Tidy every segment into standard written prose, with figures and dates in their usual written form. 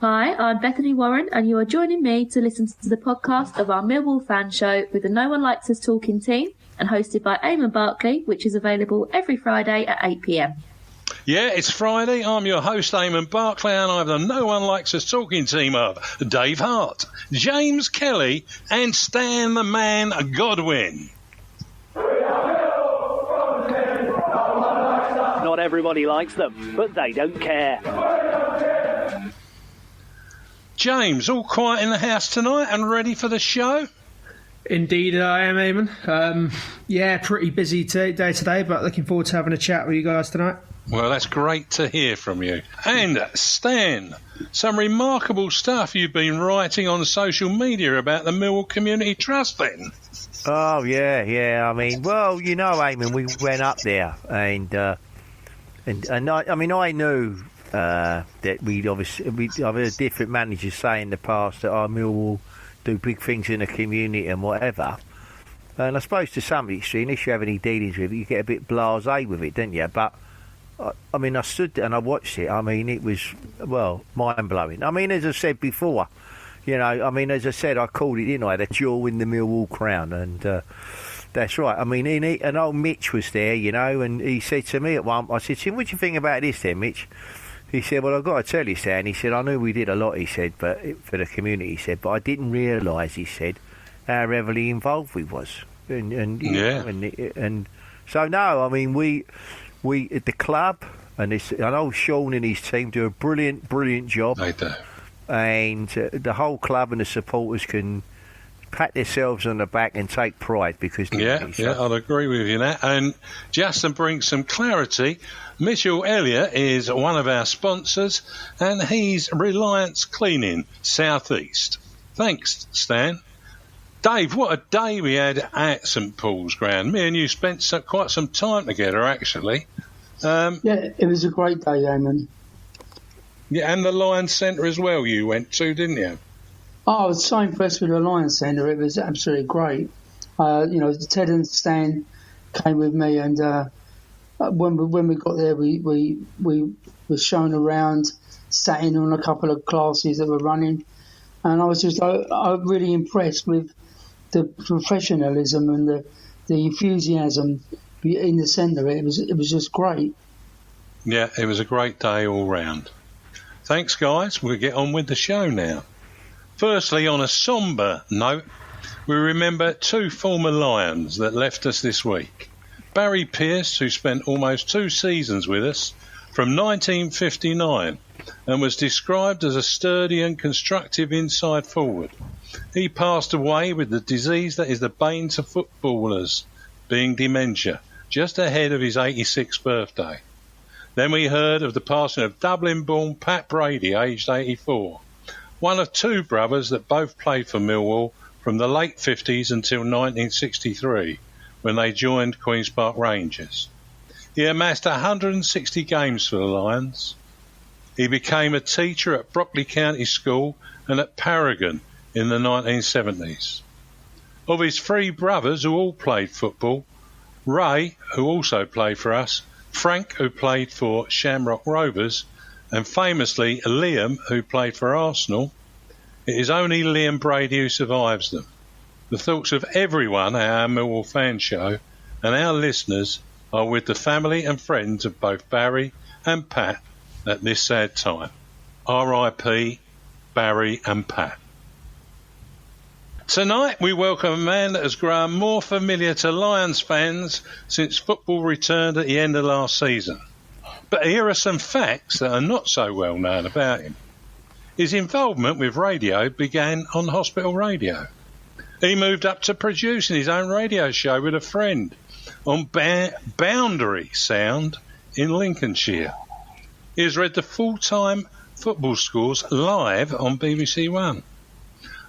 Hi, I'm Bethany Warren, and you are joining me to listen to the podcast of our Millwall fan show with the No One Likes Us Talking team and hosted by Eamon Barkley, which is available every Friday at 8 p.m. Yeah, it's Friday. I'm your host, Eamon Barkley, and I have the No One Likes Us Talking team of Dave Hart, James Kelly, and Stan the Man Godwin. Not everybody likes them, but they don't care. James, all quiet in the house tonight and ready for the show? Indeed, I am, Eamon. Pretty busy day today, but looking forward to having a chat with you guys tonight. Well, that's great to hear from you. And Stan, some remarkable stuff you've been writing on social media about the Millwall Community Trust then. Oh, yeah. I mean, well, you know, Eamon, we went up there and I knew that I've heard different managers say in the past that Millwall do big things in the community and whatever. And I suppose to some extent, unless you have any dealings with it, you get a bit blasé with it, don't you? But I stood there and I watched it. I mean, it was, mind-blowing. I mean, as I said before, as I said, I called it, didn't I, the jewel in the Millwall crown. And that's right. I mean, and old Mitch was there, and he said to me at one, I said to him, what do you think about this then, Mitch? He said, well, I've got to tell you, Stan. He said, I knew we did a lot, he said, but for the community, he said, but I didn't realise, he said, how heavily involved we was. And so, no, I mean, we at the club, and I know Sean and his team do a brilliant job. They do. And the whole club and the supporters can pat themselves on the back and take pride because... Yeah, I'd agree with you now. And just to bring some clarity, Mitchell Elliott is one of our sponsors and he's Reliance Cleaning South East. Thanks, Stan. Dave, what a day we had at St Paul's Ground. Me and you spent quite some time together, actually. It was a great day, Eamon. Yeah, and the Lions Centre as well you went to, didn't you? Oh, I was so impressed with the Lions Centre. It was absolutely great. Ted and Stan came with me, and when we got there, we were shown around, sat in on a couple of classes that were running, and I was just really impressed with the professionalism and the enthusiasm in the centre. It was just great. Yeah, it was a great day all round. Thanks, guys. We'll get on with the show now. Firstly, on a sombre note, we remember two former Lions that left us this week. Barry Pearce, who spent almost 2 seasons with us from 1959 and was described as a sturdy and constructive inside forward. He passed away with the disease that is the bane to footballers, being dementia, just ahead of his 86th birthday. Then we heard of the passing of Dublin-born Pat Brady, aged 84. One of 2 brothers that both played for Millwall from the late 50s until 1963, when they joined Queen's Park Rangers. He amassed 160 games for the Lions. He became a teacher at Brockley County School and at Paragon in the 1970s. Of his 3 brothers who all played football, Ray, who also played for us, Frank, who played for Shamrock Rovers, and famously Liam, who played for Arsenal, it is only Liam Brady who survives them. The thoughts of everyone at our Millwall fan show and our listeners are with the family and friends of both Barry and Pat at this sad time. R.I.P. Barry and Pat. Tonight we welcome a man that has grown more familiar to Lions fans since football returned at the end of last season. But here are some facts that are not so well known about him. His involvement with radio began on hospital radio. He moved up to producing his own radio show with a friend on Boundary Sound in Lincolnshire. He has read the full-time football scores live on BBC One.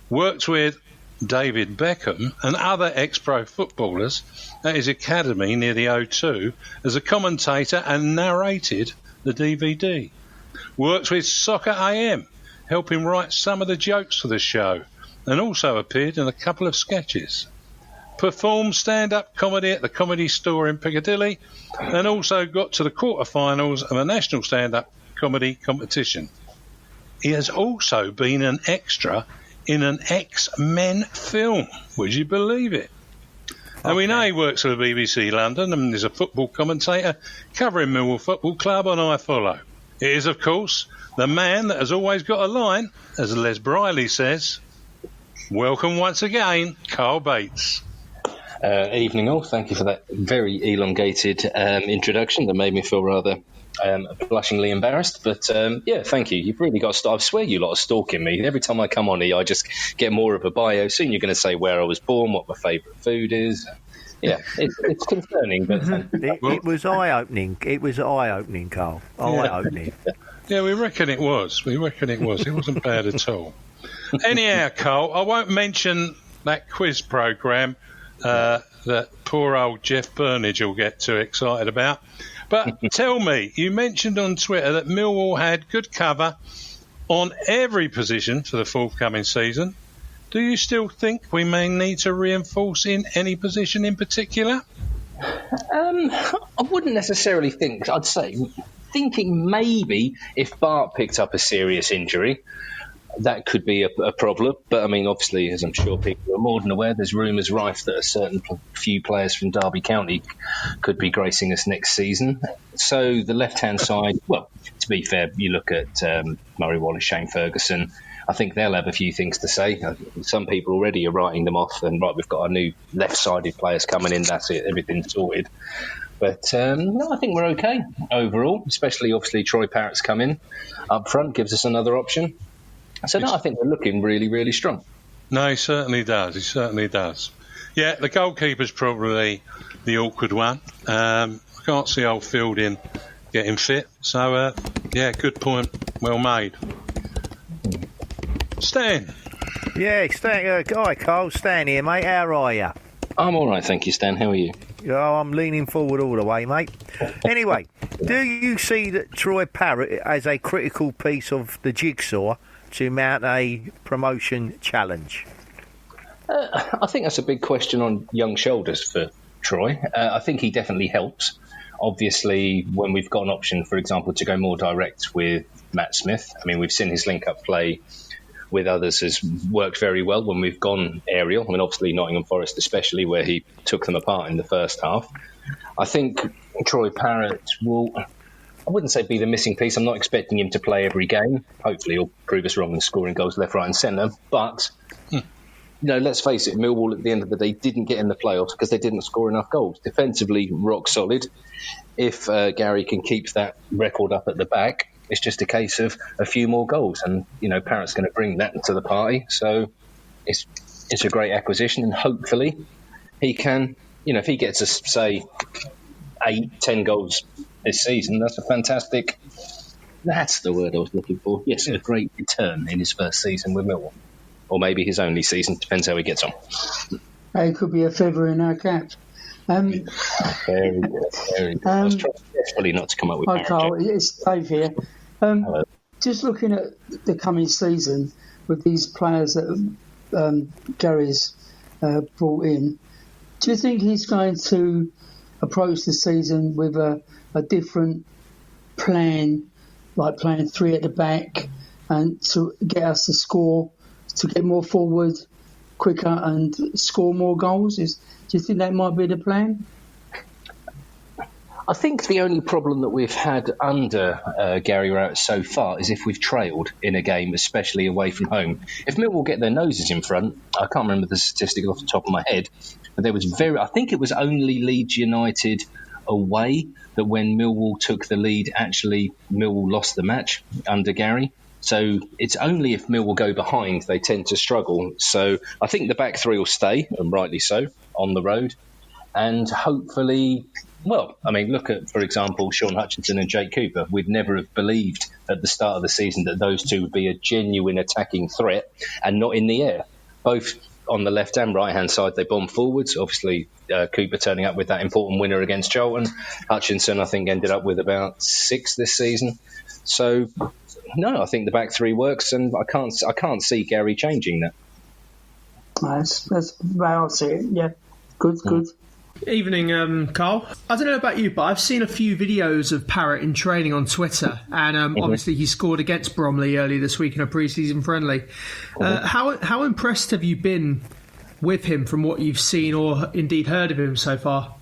Worked with David Beckham and other ex-pro footballers at his academy near the O2 as a commentator and narrated the DVD. Worked with Soccer AM, helping write some of the jokes for the show, and also appeared in a couple of sketches. Performed stand-up comedy at the Comedy Store in Piccadilly, and also got to the quarter-finals of a national stand-up comedy competition. he has also been an extra in an X-Men film. Would you believe it? And we know he works for the BBC London and is a football commentator covering Millwall Football Club on iFollow. It is, of course, the man that has always got a line, as Les Briley says. Welcome once again, Carl Bates. Evening all. Thank you for that very elongated introduction that made me feel rather blushingly embarrassed. But yeah, thank you. You've really got I swear you lot are stalking me. Every time I come on here, I just get more of a bio. Soon you're going to say where I was born, what my favourite food is. Yeah, it's concerning, but it was eye-opening. It was eye-opening, Carl. Eye-opening. Yeah, we reckon it was. It wasn't bad at all. Anyhow, Carl, I won't mention that quiz programme that poor old Jeff Burnage will get too excited about. But tell me, you mentioned on Twitter that Millwall had good cover on every position for the forthcoming season. Do you still think we may need to reinforce in any position in particular? I wouldn't necessarily think. I'd say thinking maybe if Bart picked up a serious injury, that could be a problem. But I mean, obviously, as I'm sure people are more than aware, there's rumours rife that a certain few players from Derby County could be gracing us next season. So the left-hand side, well, to be fair, you look at Murray Wallace, Shane Ferguson. I think they'll have a few things to say. Some people already are writing them off, and right, we've got our new left-sided players coming in. That's it, everything's sorted. But no, I think we're okay overall. Especially, obviously, Troy Parrott's come in up front, gives us another option. So no, I think we're looking really, really strong. No, he certainly does. Yeah, the goalkeeper's probably the awkward one. I can't see old Fielding getting fit. So, yeah, good point. Well made. Stan. Yeah, Stan. Hi, Carl. Stan here, mate. How are you? I'm all right, thank you, Stan. How are you? Oh, I'm leaning forward all the way, mate. Anyway, do you see that Troy Parrott as a critical piece of the jigsaw to mount a promotion challenge? I think that's a big question on young shoulders for Troy. I think he definitely helps. Obviously, when we've got an option, for example, to go more direct with Matt Smith, I mean, we've seen his link-up play with others has worked very well when we've gone aerial. I mean, obviously Nottingham Forest especially, where he took them apart in the first half. I think Troy Parrott will, I wouldn't say be the missing piece. I'm not expecting him to play every game. Hopefully he'll prove us wrong and scoring goals left, right and centre. But, you know, let's face it, Millwall at the end of the day didn't get in the playoffs because they didn't score enough goals. Defensively, rock solid. If Gary can keep that record up at the back, it's just a case of a few more goals. And, you know, Parrott's going to bring that to the party. So it's a great acquisition. And hopefully he can, you know, if he gets us, say, 8-10 goals this season, that's a fantastic, that's the word I was looking for. Yes, a great return in his first season with Millwall. Or maybe his only season, depends how he gets on. It could be a feather in our cap. Very good, very good. I was trying desperately not to come up with Hi, Carl, it's Dave here. Just looking at the coming season with these players that Gary's brought in, do you think he's going to approach the season with a different plan, like playing three at the back, and to get us to score, to get more forward quicker and score more goals? Do you think that might be the plan? I think the only problem that we've had under Gary Rowett so far is if we've trailed in a game, especially away from home. If Millwall get their noses in front, I can't remember the statistic off the top of my head, but I think it was only Leeds United away that when Millwall took the lead, actually Millwall lost the match under Gary. So it's only if Millwall go behind they tend to struggle. So I think the back three will stay, and rightly so, on the road. And hopefully, well, I mean, look at, for example, Sean Hutchinson and Jake Cooper. We'd never have believed at the start of the season that those two would be a genuine attacking threat and not in the air. Both on the left and right-hand side, they bomb forwards. Obviously, Cooper turning up with that important winner against Charlton. Hutchinson, I think, ended up with about 6 this season. So, no, I think the back three works, and I can't see Gary changing that. That's how I see it. Yeah, good. Evening, Carl. I don't know about you, but I've seen a few videos of Parrott in training on Twitter, and obviously he scored against Bromley earlier this week in a pre-season friendly. How impressed have you been with him from what you've seen or indeed heard of him so far?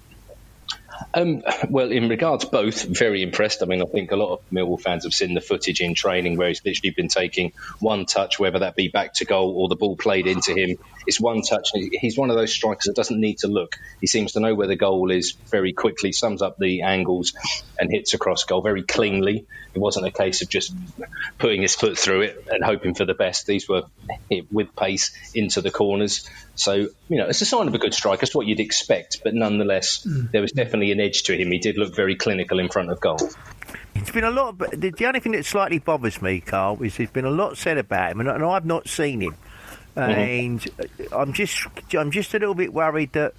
Well, in regards both, very impressed. I mean, I think a lot of Millwall fans have seen the footage in training where he's literally been taking one touch, whether that be back to goal or the ball played into him. It's one touch. He's one of those strikers that doesn't need to look. He seems to know where the goal is very quickly, sums up the angles and hits across goal very cleanly. It wasn't a case of just putting his foot through it and hoping for the best. These were hit with pace into the corners. So, it's a sign of a good striker. It's what you'd expect. But nonetheless, there was definitely an edge to him. He did look very clinical in front of goal. It's been a lot. The only thing that slightly bothers me, Carl, is there's been a lot said about him, and I've not seen him. And I'm just a little bit worried that,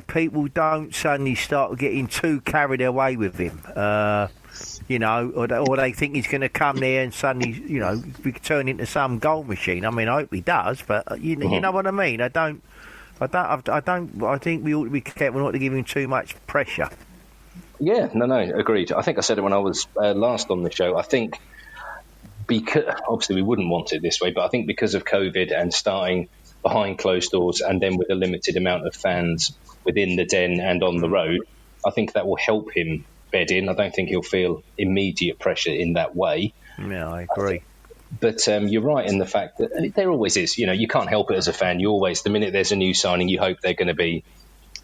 people don't suddenly start getting too carried away with him. Or they think he's going to come there and suddenly, be turned into some goal machine. I mean, I hope he does, but you know what I mean. I think we ought to be careful not to give him too much pressure. Yeah, no, agreed. I think I said it when I was last on the show. I think because obviously we wouldn't want it this way, but I think because of COVID and starting behind closed doors and then with a limited amount of fans within the den and on the road, I think that will help him bed in. I don't think he'll feel immediate pressure in that way. Yeah, I agree. But you're right in the fact that there always is. You can't help it as a fan. You always, the minute there's a new signing, you hope they're going to be,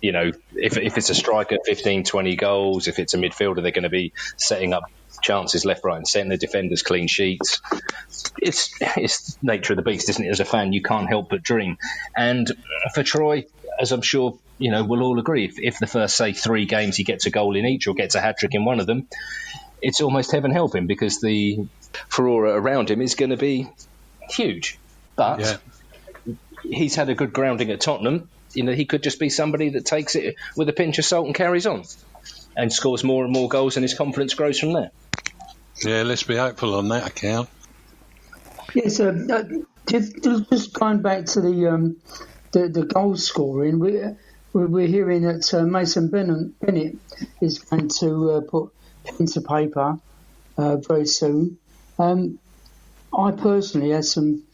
if it's a striker, 15, 20 goals. If it's a midfielder, they're going to be setting up chances left, right and centre, defenders clean sheets. It's nature of the beast, isn't it? As a fan, you can't help but dream. And for Troy, as I'm sure we'll all agree, if the first, say, 3 games he gets a goal in each or gets a hat-trick in one of them, it's almost heaven help him, because the furore around him is going to be huge. But he's had a good grounding at Tottenham. He could just be somebody that takes it with a pinch of salt and carries on and scores more and more goals, and his confidence grows from there. Yeah, let's be hopeful on that account. Yes, just going back to the goal scoring, we're hearing that Mason Bennett is going to put pen to paper very soon. I personally had some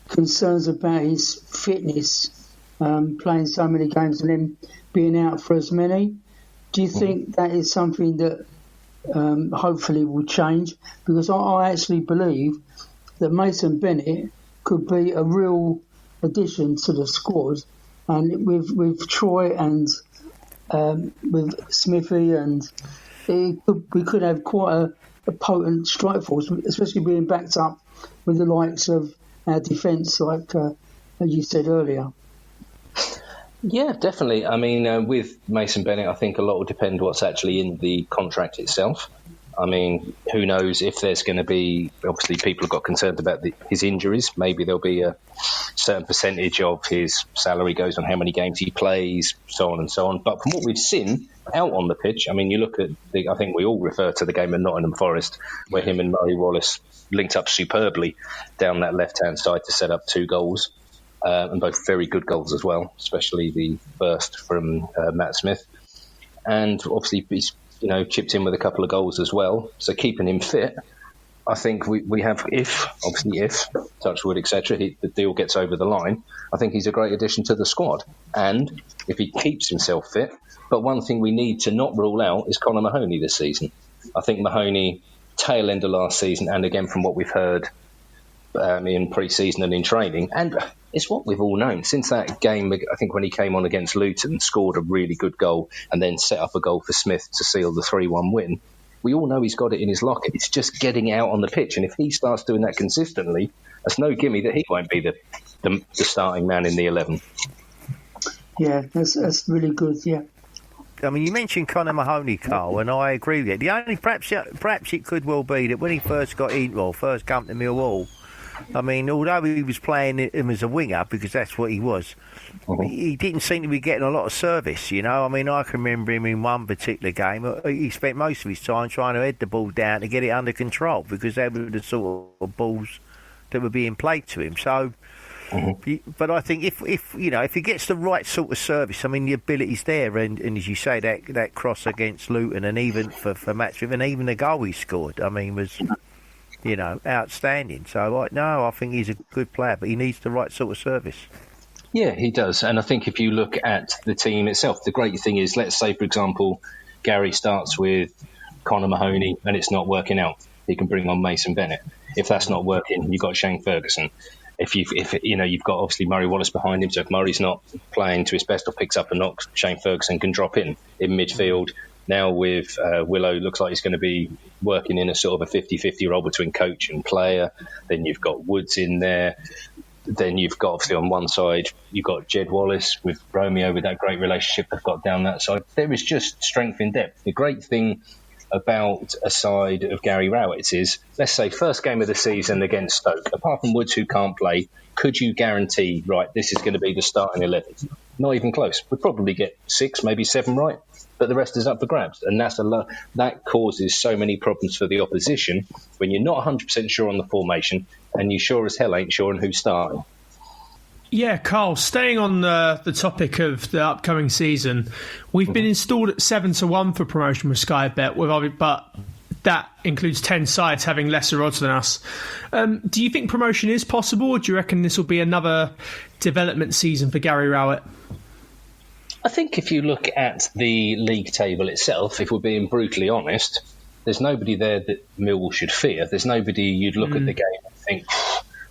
concerns about his fitness, playing so many games and then being out for as many. Do you think that is something that hopefully will change? Because I actually believe that Mason Bennett could be a real addition to the squad, and with Troy and with Smithy, and we could have quite a potent strike force, especially being backed up with the likes of our defence, like you said earlier. Yeah, definitely. I mean, with Mason Bennett, I think a lot will depend what's actually in the contract itself. I mean, who knows if there's going to be, obviously people have got concerned about his injuries. Maybe there'll be a certain percentage of his salary goes on how many games he plays, so on and so on. But from what we've seen out on the pitch, I mean, you look at I think we all refer to the game at Nottingham Forest, where him and Murray Wallace linked up superbly down that left-hand side to set up 2 goals. And both very good goals as well, especially the first from Matt Smith. And obviously he's chipped in with a couple of goals as well. So keeping him fit, I think we have, if touchwood, etc., the deal gets over the line, I think he's a great addition to the squad. And if he keeps himself fit, but one thing we need to not rule out is Conor Mahoney this season. I think Mahoney, tail end of last season, and again from what we've heard in pre-season and in training, and it's what we've all known since that game. I think when he came on against Luton, scored a really good goal and then set up a goal for Smith to seal the 3-1 win. We all know he's got it in his locker. It's just getting out on the pitch, and if he starts doing that consistently, that's no gimme that he won't be the starting man in the 11. Yeah, that's really good. Yeah. I mean, you mentioned Conor Mahoney, Carl, and I agree with it. The only perhaps it could well be that when he first got in, first come to Millwall, I mean, although he was playing him as a winger, because that's what he was, he didn't seem to be getting a lot of service, I mean, I can remember him in one particular game. He spent most of his time trying to head the ball down to get it under control, because they were the sort of balls that were being played to him. So But I think if he gets the right sort of service, I mean, the ability's there, and as you say, that cross against Luton, and even for Matt Smith, and even the goal he scored, I mean, was outstanding. So I think he's a good player, but he needs the right sort of service. Yeah, he does. And I think if you look at the team itself, the great thing is, let's say, for example, Gary starts with Conor Mahoney and it's not working out. He can bring on Mason Bennett. If that's not working, you've got Shane Ferguson. If you've got obviously Murray Wallace behind him, so if Murray's not playing to his best or picks up a knock, Shane Ferguson can drop in midfield. Now with Willow, looks like he's going to be working in a sort of a 50-50 role between coach and player. Then you've got Woods in there. Then you've got, obviously, on one side, you've got Jed Wallace with Romeo, with that great relationship they've got down that side. There is just strength in depth. The great thing about a side of Gary Rowett's is, let's say, first game of the season against Stoke, apart from Woods, who can't play, could you guarantee, right, this is going to be the starting 11? Not even close. We'd probably get 6, maybe 7 right, but the rest is up for grabs. And that causes so many problems for the opposition when you're not 100% sure on the formation and you sure as hell ain't sure on who's starting. Yeah, Carl, staying on the topic of the upcoming season, we've been installed at 7-1 for promotion with Sky Bet, but that includes 10 sides having lesser odds than us. Do you think promotion is possible, or do you reckon this will be another development season for Gary Rowett? I think if you look at the league table itself, if we're being brutally honest, there's nobody there that Millwall should fear. There's nobody you'd look at the game and think,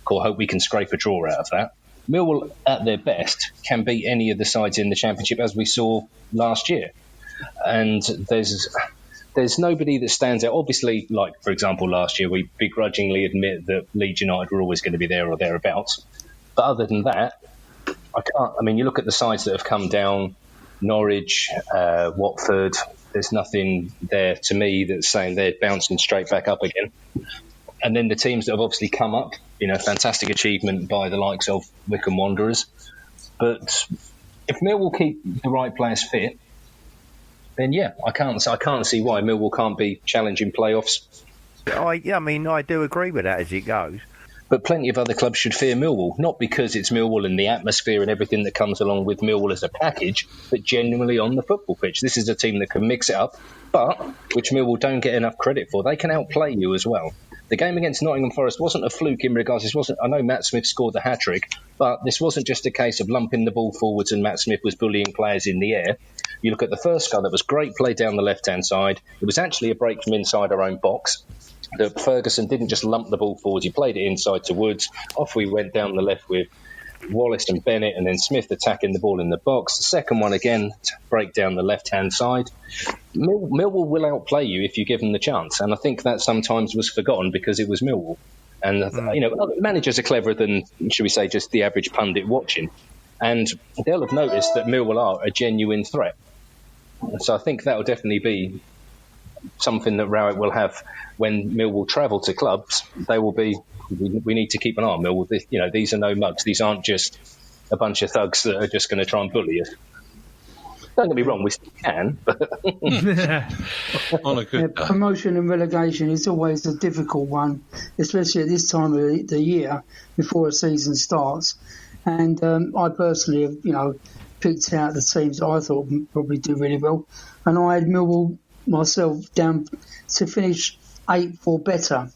cool, hope we can scrape a draw out of that. Millwall, at their best, can beat any of the sides in the Championship, as we saw last year. And there's nobody that stands out. Obviously, like, for example, last year, we begrudgingly admit that Leeds United were always going to be there or thereabouts. But other than that, you look at the sides that have come down, Norwich, Watford, there's nothing there to me that's saying they're bouncing straight back up again. And then the teams that have obviously come up, fantastic achievement by the likes of Wycombe Wanderers. But if Millwall keep the right players fit, then I can't see why Millwall can't be challenging playoffs. I do agree with that as it goes. But plenty of other clubs should fear Millwall, not because it's Millwall and the atmosphere and everything that comes along with Millwall as a package, but genuinely on the football pitch. This is a team that can mix it up, but which Millwall don't get enough credit for. They can outplay you as well. The game against Nottingham Forest wasn't a fluke in regards. I know Matt Smith scored the hat-trick, but this wasn't just a case of lumping the ball forwards and Matt Smith was bullying players in the air. You look at the first goal, that was great play down the left-hand side. It was actually a break from inside our own box. That Ferguson didn't just lump the ball forward, he played it inside to Woods. Off we went down the left with Wallace and Bennett, and then Smith attacking the ball in the box. The second one again, to break down the left-hand side. Millwall will outplay you if you give them the chance, and I think that sometimes was forgotten because it was Millwall. And managers are cleverer than, should we say, just the average pundit watching, and they'll have noticed that Millwall are a genuine threat. So I think that will definitely be something that Rowett will have when Millwall travel to clubs. They will be, we need to keep an eye on Millwall. These are no mugs. These aren't just a bunch of thugs that are just going to try and bully us. Don't get me wrong, we still can, but on a good day. Promotion and relegation is always a difficult one, especially at this time of the year before a season starts. And I personally have, picked out the teams that I thought would probably do really well, and I had Millwall myself down to finish 8th or better.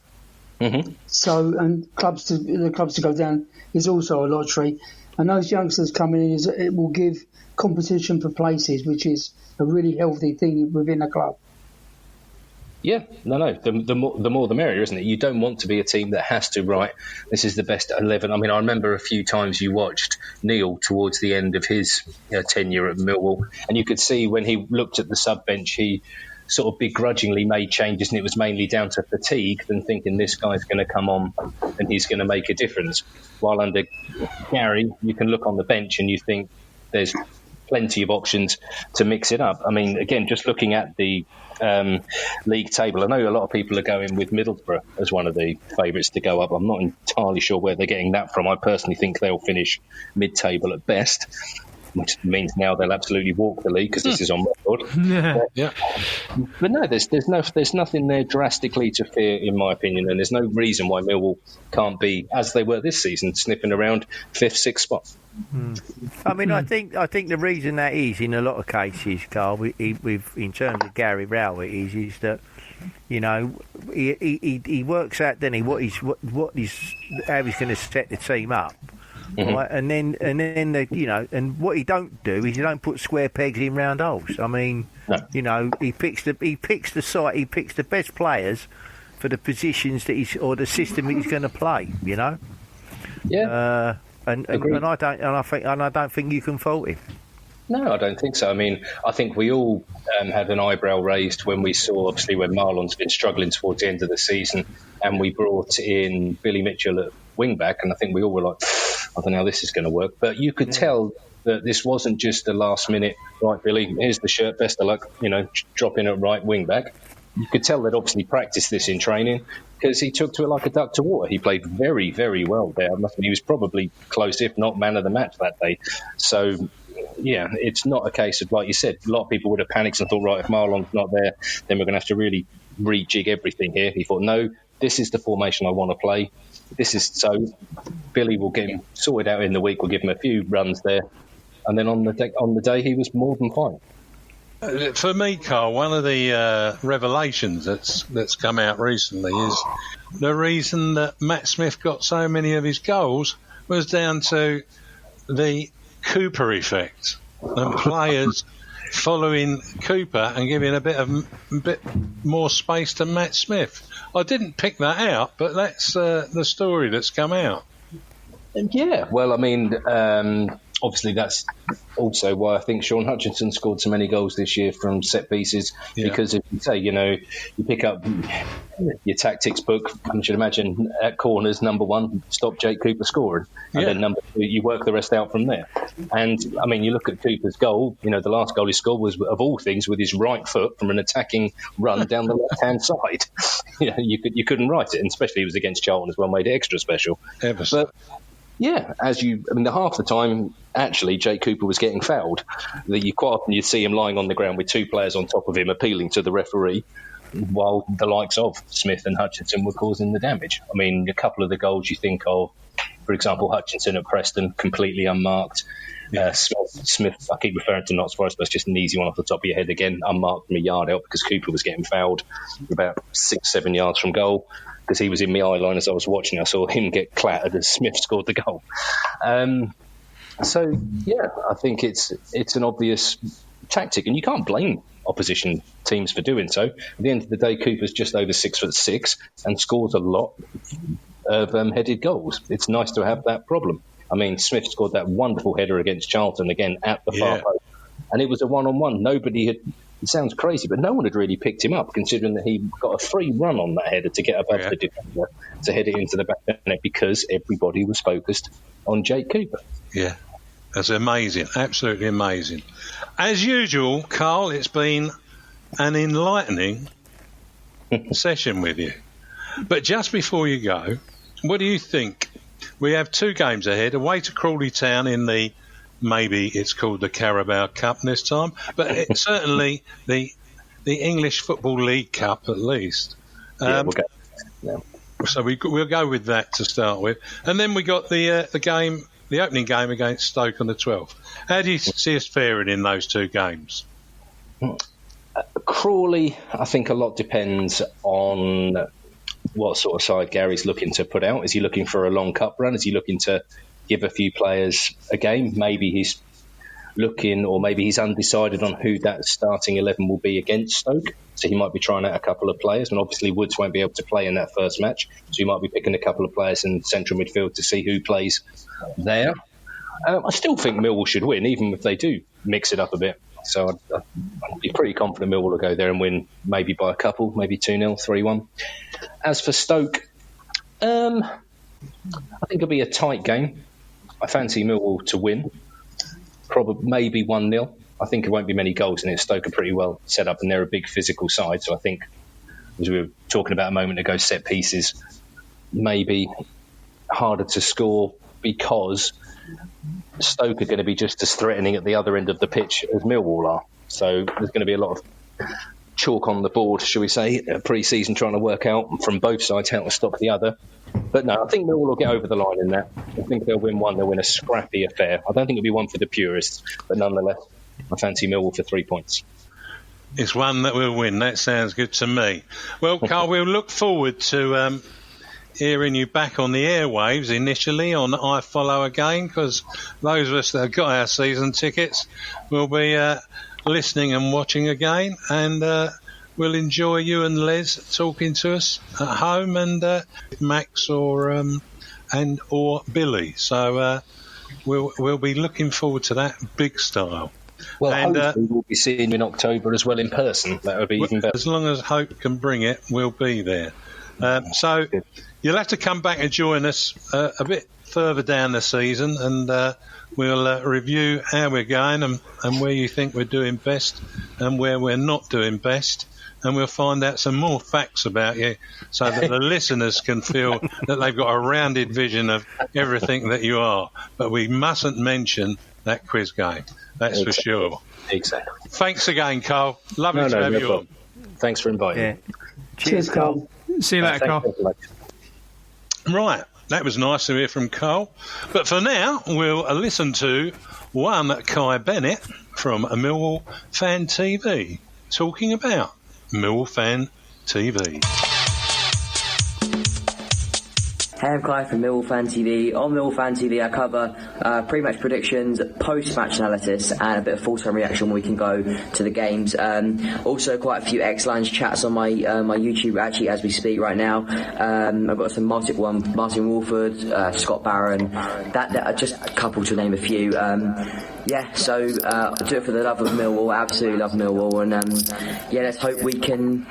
Mm-hmm. So, and the clubs to go down is also a lottery. And those youngsters coming in, it will give competition for places, which is a really healthy thing within a club. Yeah, no. The more the merrier, isn't it? You don't want to be a team that has to write, this is the best 11. I mean, I remember a few times you watched Neil towards the end of his tenure at Millwall, and you could see when he looked at the sub bench, he sort of begrudgingly made changes, and it was mainly down to fatigue than thinking this guy's going to come on and he's going to make a difference. While under Gary, you can look on the bench and you think there's plenty of options to mix it up. I mean, again, just looking at the league table, I know a lot of people are going with Middlesbrough as one of the favourites to go up. I'm not entirely sure where they're getting that from. I personally think they'll finish mid-table at best. which means now they'll absolutely walk the league because this is on record. Yeah. But no, there's nothing there drastically to fear, in my opinion, and there's no reason why Millwall can't be, as they were this season, sniffing around 5th, 6th spot. I mean, I think the reason that is, in a lot of cases, Carl, with in terms of Gary Rowett, is that, you know, he works out, then how he's going to set the team up. Right? And then you know, and what he don't do is he don't put square pegs in round holes. I mean, you know, he picks the site, he picks the best players for the positions that or the system that he's going to play. You know, and I don't think you can fault him. No, I don't think so. I mean, I think we all had an eyebrow raised when we saw, obviously, when Marlon's been struggling towards the end of the season, and we brought in Billy Mitchell at wing back, and I think we all were like, I don't know how this is going to work. But you could tell that this wasn't just a last minute, right, Billy, here's the shirt, best of luck, you know, drop in at right wing back. You could tell they'd obviously practiced this in training because he took to it like a duck to water. He played very, very well there. He was probably close, if not man of the match that day. So, yeah, it's not a case of, like you said, a lot of people would have panicked and thought, right, if Marlon's not there, then we're going to have to really rejig everything here. He thought, no, this is the formation I want to play. This is so Billy will get him sorted out in the week. We'll give him a few runs there, and then on the day he was more than fine. For me, Carl, one of the revelations that's come out recently is the reason that Matt Smith got so many of his goals was down to the Cooper effect and players following Cooper and giving a bit more space to Matt Smith. I didn't pick that out, but that's the story that's come out. Yeah, well, I mean, obviously that's also why I think Sean Hutchinson scored so many goals this year from set pieces, because if you say, you know, you pick up your tactics book, I should imagine at corners, number one, stop Jake Cooper scoring, and then number two, you work the rest out from there. And I mean, you look at Cooper's goal, you know, the last goal he scored was, of all things, with his right foot from an attacking run down the left-hand side. You know, you couldn't write it, and especially it was against Charlton as well, made it extra special. But yeah, the half the time, actually, Jake Cooper was getting fouled. Quite often you'd see him lying on the ground with two players on top of him appealing to the referee, while the likes of Smith and Hutchinson were causing the damage. I mean, a couple of the goals you think of, for example, Hutchinson at Preston, completely unmarked. Smith, I keep referring to Notts Forest, but it's just an easy one off the top of your head again, unmarked from a yard out because Cooper was getting fouled about 6-7 yards from goal. Because he was in my eye line as I was watching, I saw him get clattered as Smith scored the goal. So yeah, I think it's an obvious tactic, and you can't blame opposition teams for doing so. At the end of the day, Cooper's just over 6'6" and scores a lot of headed goals. It's nice to have that problem. I mean, Smith scored that wonderful header against Charlton again at the far post, and it was a one-on-one. Nobody had. It sounds crazy, but no one had really picked him up, considering that he got a free run on that header to get above the defender to head it into the back of the net because everybody was focused on Jake Cooper. Yeah, that's amazing, absolutely amazing. As usual, Carl, it's been an enlightening session with you. But just before you go, what do you think? We have 2 games ahead, away to Crawley Town in the, maybe it's called the Carabao Cup this time, but it's certainly the English Football League Cup at least. We'll go. So we'll go with that to start with, and then we got the opening game against Stoke on the 12th. How do you see us faring in those 2 games? Crawley, I think a lot depends on what sort of side Gary's looking to put out. Is he looking for a long cup run? Is he looking to give a few players a game? Maybe he's looking, or maybe he's undecided on who that starting 11 will be against Stoke. So he might be trying out a couple of players, and obviously Woods won't be able to play in that first match. So he might be picking a couple of players in central midfield to see who plays there. I still think Millwall should win, even if they do mix it up a bit. So I'd be pretty confident Millwall will go there and win, maybe by a couple, maybe 2-0, 3-1. As for Stoke, I think it'll be a tight game. I fancy Millwall to win, probably maybe 1-0. I think there won't be many goals in it. Stoke are pretty well set up, and they're a big physical side. So I think, as we were talking about a moment ago, set pieces maybe harder to score because Stoke are going to be just as threatening at the other end of the pitch as Millwall are. So there's going to be a lot of chalk on the board, shall we say, pre-season, trying to work out from both sides how to stop the other. But no, I think Millwall will get over the line in that. I think they'll win one. They'll win a scrappy affair. I don't think it'll be one for the purists, but nonetheless, I fancy Millwall for 3 points. It's one that we'll win. That sounds good to me. Well, Carl, we'll look forward to hearing you back on the airwaves initially on I Follow Again, because those of us that have got our season tickets will be listening and watching again, and we'll enjoy you and Les talking to us at home, and Max or Billy. So we'll be looking forward to that big style. Well, and hopefully we'll be seeing you in October as well in person. That would be even better. As long as hope can bring it, we'll be there. So you'll have to come back and join us a bit further down the season, and we'll review how we're going and where you think we're doing best and where we're not doing best. And we'll find out some more facts about you so that the listeners can feel that they've got a rounded vision of everything that you are. But we mustn't mention that quiz game. That's for sure. Exactly. Thanks again, Carl. Lovely to have you on. Thanks for inviting me. Cheers, Carl. See you later, Carl. Right. That was nice to hear from Carl. But for now, we'll listen to one Kai Bennett from Millwall Fan TV talking about Millwall Fan TV. Hey, I'm Kai from Millwall Fan TV. On Millwall Fan TV, I cover pre-match predictions, post-match analysis, and a bit of full-time reaction when we can go to the games. Also, quite a few X-Lines chats on my my YouTube, actually, as we speak right now. I've got some Martin Wolford, Scott Barron, that just a couple to name a few. So do it for the love of Millwall. Absolutely love Millwall, and let's hope we can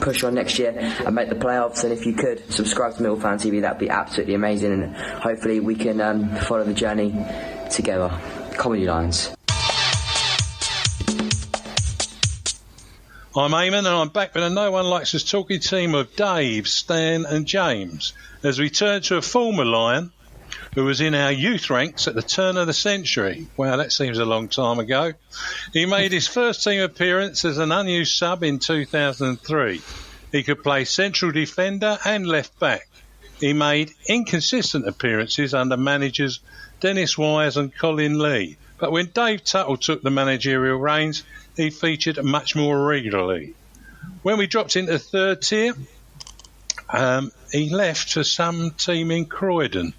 push on next year and make the playoffs. And if you could subscribe to Millwall Fan TV, that'd be absolutely amazing, and hopefully we can follow the journey together. Comedy Lines. I'm Eamon, and I'm back with a No One Likes Us talking team of Dave, Stan and James as we turn to a former Lion who was in our youth ranks at the turn of the century. Wow, that seems a long time ago. He made his first team appearance as an unused sub in 2003. He could play central defender and left back. He made inconsistent appearances under managers Dennis Wise and Colin Lee. But when Dave Tuttle took the managerial reins, he featured much more regularly. When we dropped into third tier, he left for some team in Croydon,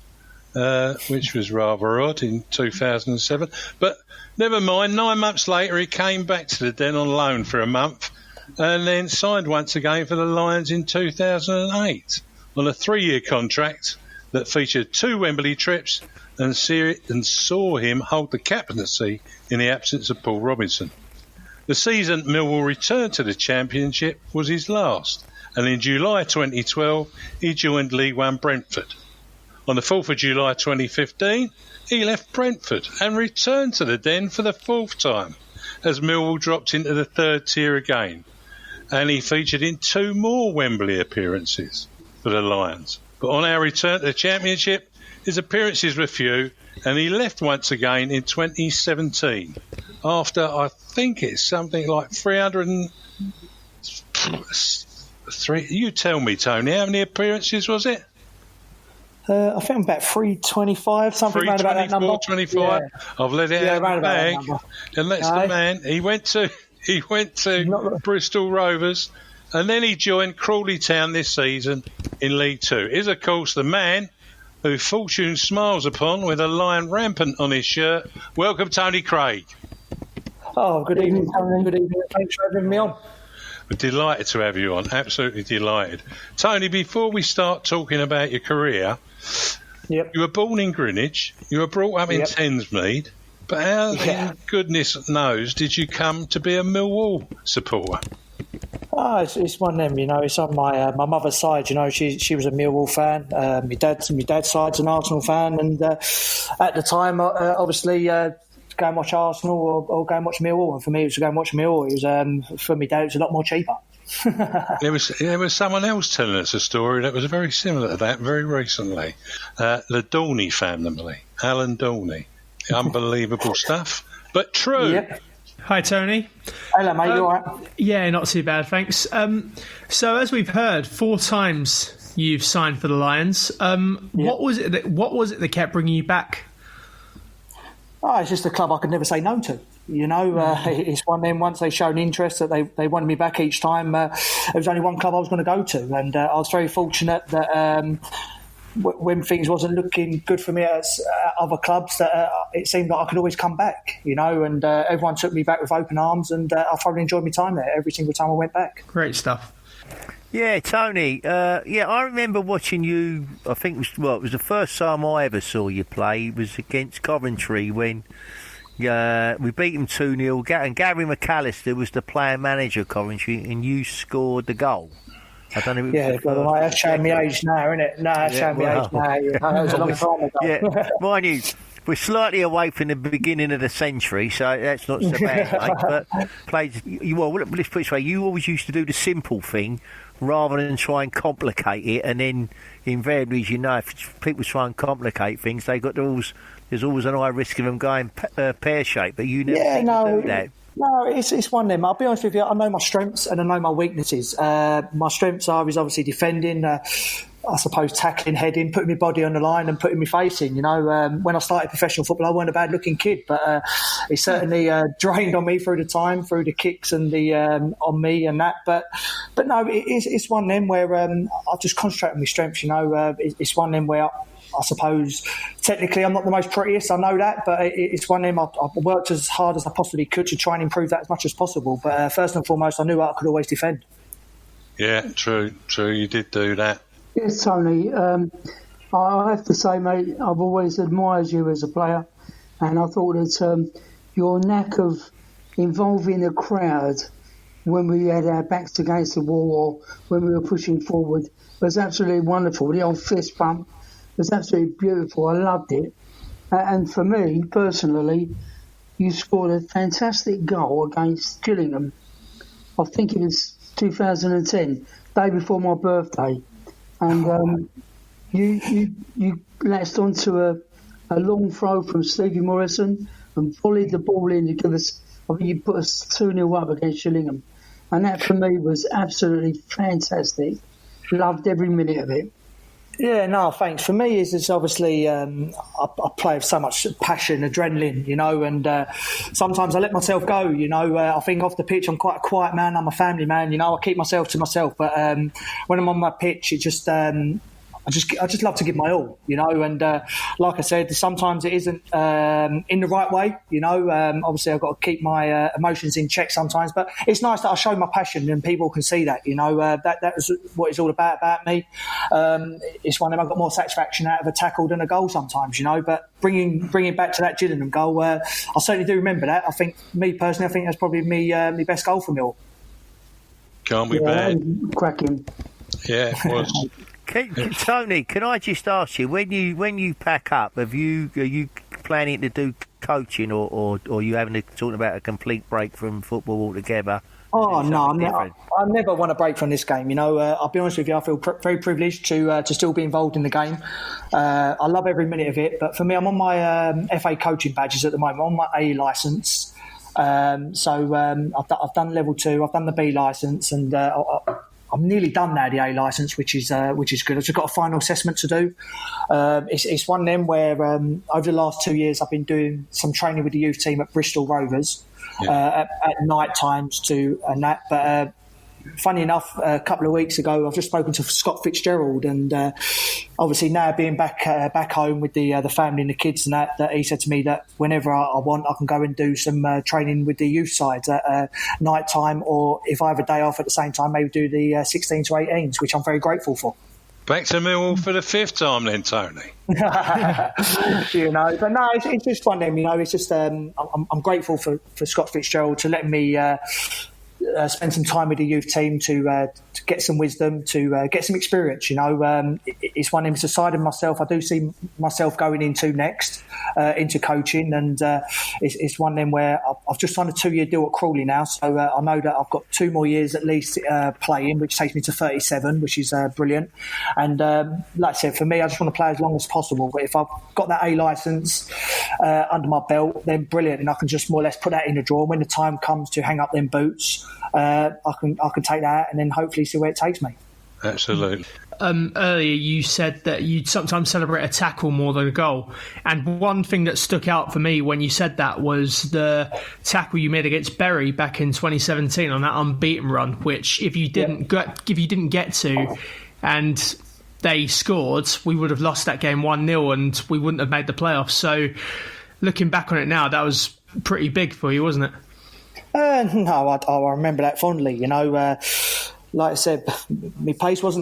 which was rather odd in 2007. But never mind, 9 months later he came back to the Den on loan for a month and then signed once again for the Lions in 2008 on a 3-year contract that featured 2 Wembley trips and saw him hold the captaincy in the absence of Paul Robinson. The season Millwall returned to the Championship was his last, and in July 2012 he joined League One Brentford. On the 4th of July 2015, he left Brentford and returned to the Den for the 4th time, as Millwall dropped into the 3rd tier again, and he featured in 2 more Wembley appearances for the Lions. But on our return to the Championship, his appearances were few, and he left once again in 2017, after I think it's something like 303. You tell me, Tony, how many appearances was it? I think about 325, something around about that number. 25. Yeah. I've let it out of the bag, and that's the man. He went to Bristol Rovers, and then he joined Crawley Town this season in League Two. Is of course the man who fortune smiles upon with a lion rampant on his shirt. Welcome, Tony Craig. Oh, good evening, Tony. Good evening. Thanks for having me on. We're delighted to have you on. Absolutely delighted. Tony, before we start talking about your career, you were born in Greenwich. You were brought up in Thamesmead. But how, in goodness knows, did you come to be a Millwall supporter? Oh, it's one of them, you know. It's on my mother's side, you know. She was a Millwall fan. My dad's side's an Arsenal fan, and at the time, obviously, go and watch Arsenal or go and watch Millwall. And for me, it was to go and watch Millwall. It was for me dad, it was a lot more cheaper. There was someone else telling us a story that was very similar to that very recently. The Dorney family, Alan Dorney. Unbelievable stuff, but true. Yep. Hi, Tony. Hello, mate. You all right? Yeah, not too bad, thanks. So, as we've heard, 4 times you've signed for the Lions. What was it that kept bringing you back? Oh, it's just a club I could never say no to. You know, it's one of them, once they showed interest that they wanted me back each time, there was only one club I was going to go to. And I was very fortunate that when things wasn't looking good for me at other clubs, that it seemed like I could always come back, you know, and everyone took me back with open arms, and I thoroughly enjoyed my time there every single time I went back. Great stuff. Yeah, Tony. I remember watching you. I think it was the first time I ever saw you play. It was against Coventry when we beat them 2-0. And Gary McAllister was the player manager of Coventry, and you scored the goal. I don't know. That's showing me age now, isn't it? No, that's showing me age now. Yeah, that was a long time ago. Yeah, mind you, we're slightly away from the beginning of the century, so that's not so bad, mate. But let's put it this way: you always used to do the simple thing rather than try and complicate it, and then invariably, as you know, if people try and complicate things, there's always an high risk of them going pear-shaped, but you never do that. No, it's one of them. I'll be honest with you, I know my strengths and I know my weaknesses. My strengths are obviously defending, I suppose tackling, heading, putting my body on the line and putting my face in. You know, when I started professional football, I wasn't a bad-looking kid, but it certainly drained on me through the time, through the kicks and the on me and that. But no, it's one of them where I've just concentrated on my strengths. You know, it's one of them where I suppose technically I'm not the most prettiest, I know that, but it's one of them. I've worked as hard as I possibly could to try and improve that as much as possible. But first and foremost, I knew I could always defend. Yeah, true. You did do that. Yes, Tony. I have to say, mate, I've always admired you as a player, and I thought that your knack of involving a crowd when we had our backs against the wall or when we were pushing forward was absolutely wonderful. The old fist bump was absolutely beautiful. I loved it. And for me, personally, you scored a fantastic goal against Gillingham. I think it was 2010, day before my birthday. And you latched onto a long throw from Stevie Morrison and volleyed the ball in to give us, I think you put us 2-0 up against Gillingham. And that for me was absolutely fantastic. Loved every minute of it. Yeah, no, thanks. For me, it's obviously I play with so much passion, adrenaline, you know, and sometimes I let myself go, you know. I think off the pitch I'm quite a quiet man, I'm a family man, you know, I keep myself to myself. But when I'm on my pitch, it just I just love to give my all, you know, and like I said, sometimes it isn't in the right way, you know. Obviously, I've got to keep my emotions in check sometimes, but it's nice that I show my passion and people can see that, you know. That was what it's all about me. It's one of them, I've got more satisfaction out of a tackle than a goal sometimes, you know. But bringing back to that Gillingham goal, I certainly do remember that. I think, me personally, I think that's probably my best goal for Mill. Can't be bad. Cracking. Yeah, it was. Tony, can I just ask you, when you pack up, are you planning to do coaching, or you having to talk about a complete break from football altogether? Oh no, I never want to break from this game. You know, I'll be honest with you, I feel very privileged to still be involved in the game. I love every minute of it. But for me, I'm on my FA coaching badges at the moment. I'm on my A licence. So I've done level 2. I've done the B licence, and I'm nearly done now, the A licence, which is good. I've just got a final assessment to do. It's one of them where over the last 2 years I've been doing some training with the youth team at Bristol Rovers at night times and that. But funny enough, a couple of weeks ago, I've just spoken to Scott Fitzgerald, and obviously now being back home with the family and the kids and that he said to me that whenever I want, I can go and do some training with the youth sides at night time, or if I have a day off at the same time, maybe do the 16 to 18s, which I'm very grateful for. Back to Millwall for the 5th time then, Tony. You know, but no, it's just one of them, you know. It's just I'm grateful for Scott Fitzgerald to let me spend some time with the youth team to get some wisdom, to get some experience. You know, it's one of them. It's a side of myself I do see myself going into next. into coaching, and it's one of them where I've just signed a 2-year deal at Crawley now, so I know that I've got 2 more years at least playing, which takes me to 37, which is brilliant. And like I said, for me, I just want to play as long as possible. But if I've got that A licence under my belt, then brilliant, and I can just more or less put that in the drawer. When the time comes to hang up them boots, I can take that and then hopefully see where it takes me. Absolutely. Earlier you said that you'd sometimes celebrate a tackle more than a goal, and one thing that stuck out for me when you said that was the tackle you made against Bury back in 2017 on that unbeaten run, which if you didn't get to and they scored, we would have lost that game 1-0 and we wouldn't have made the playoffs. So looking back on it now, that was pretty big for you, wasn't it? No, I remember that fondly. Like I said, my pace has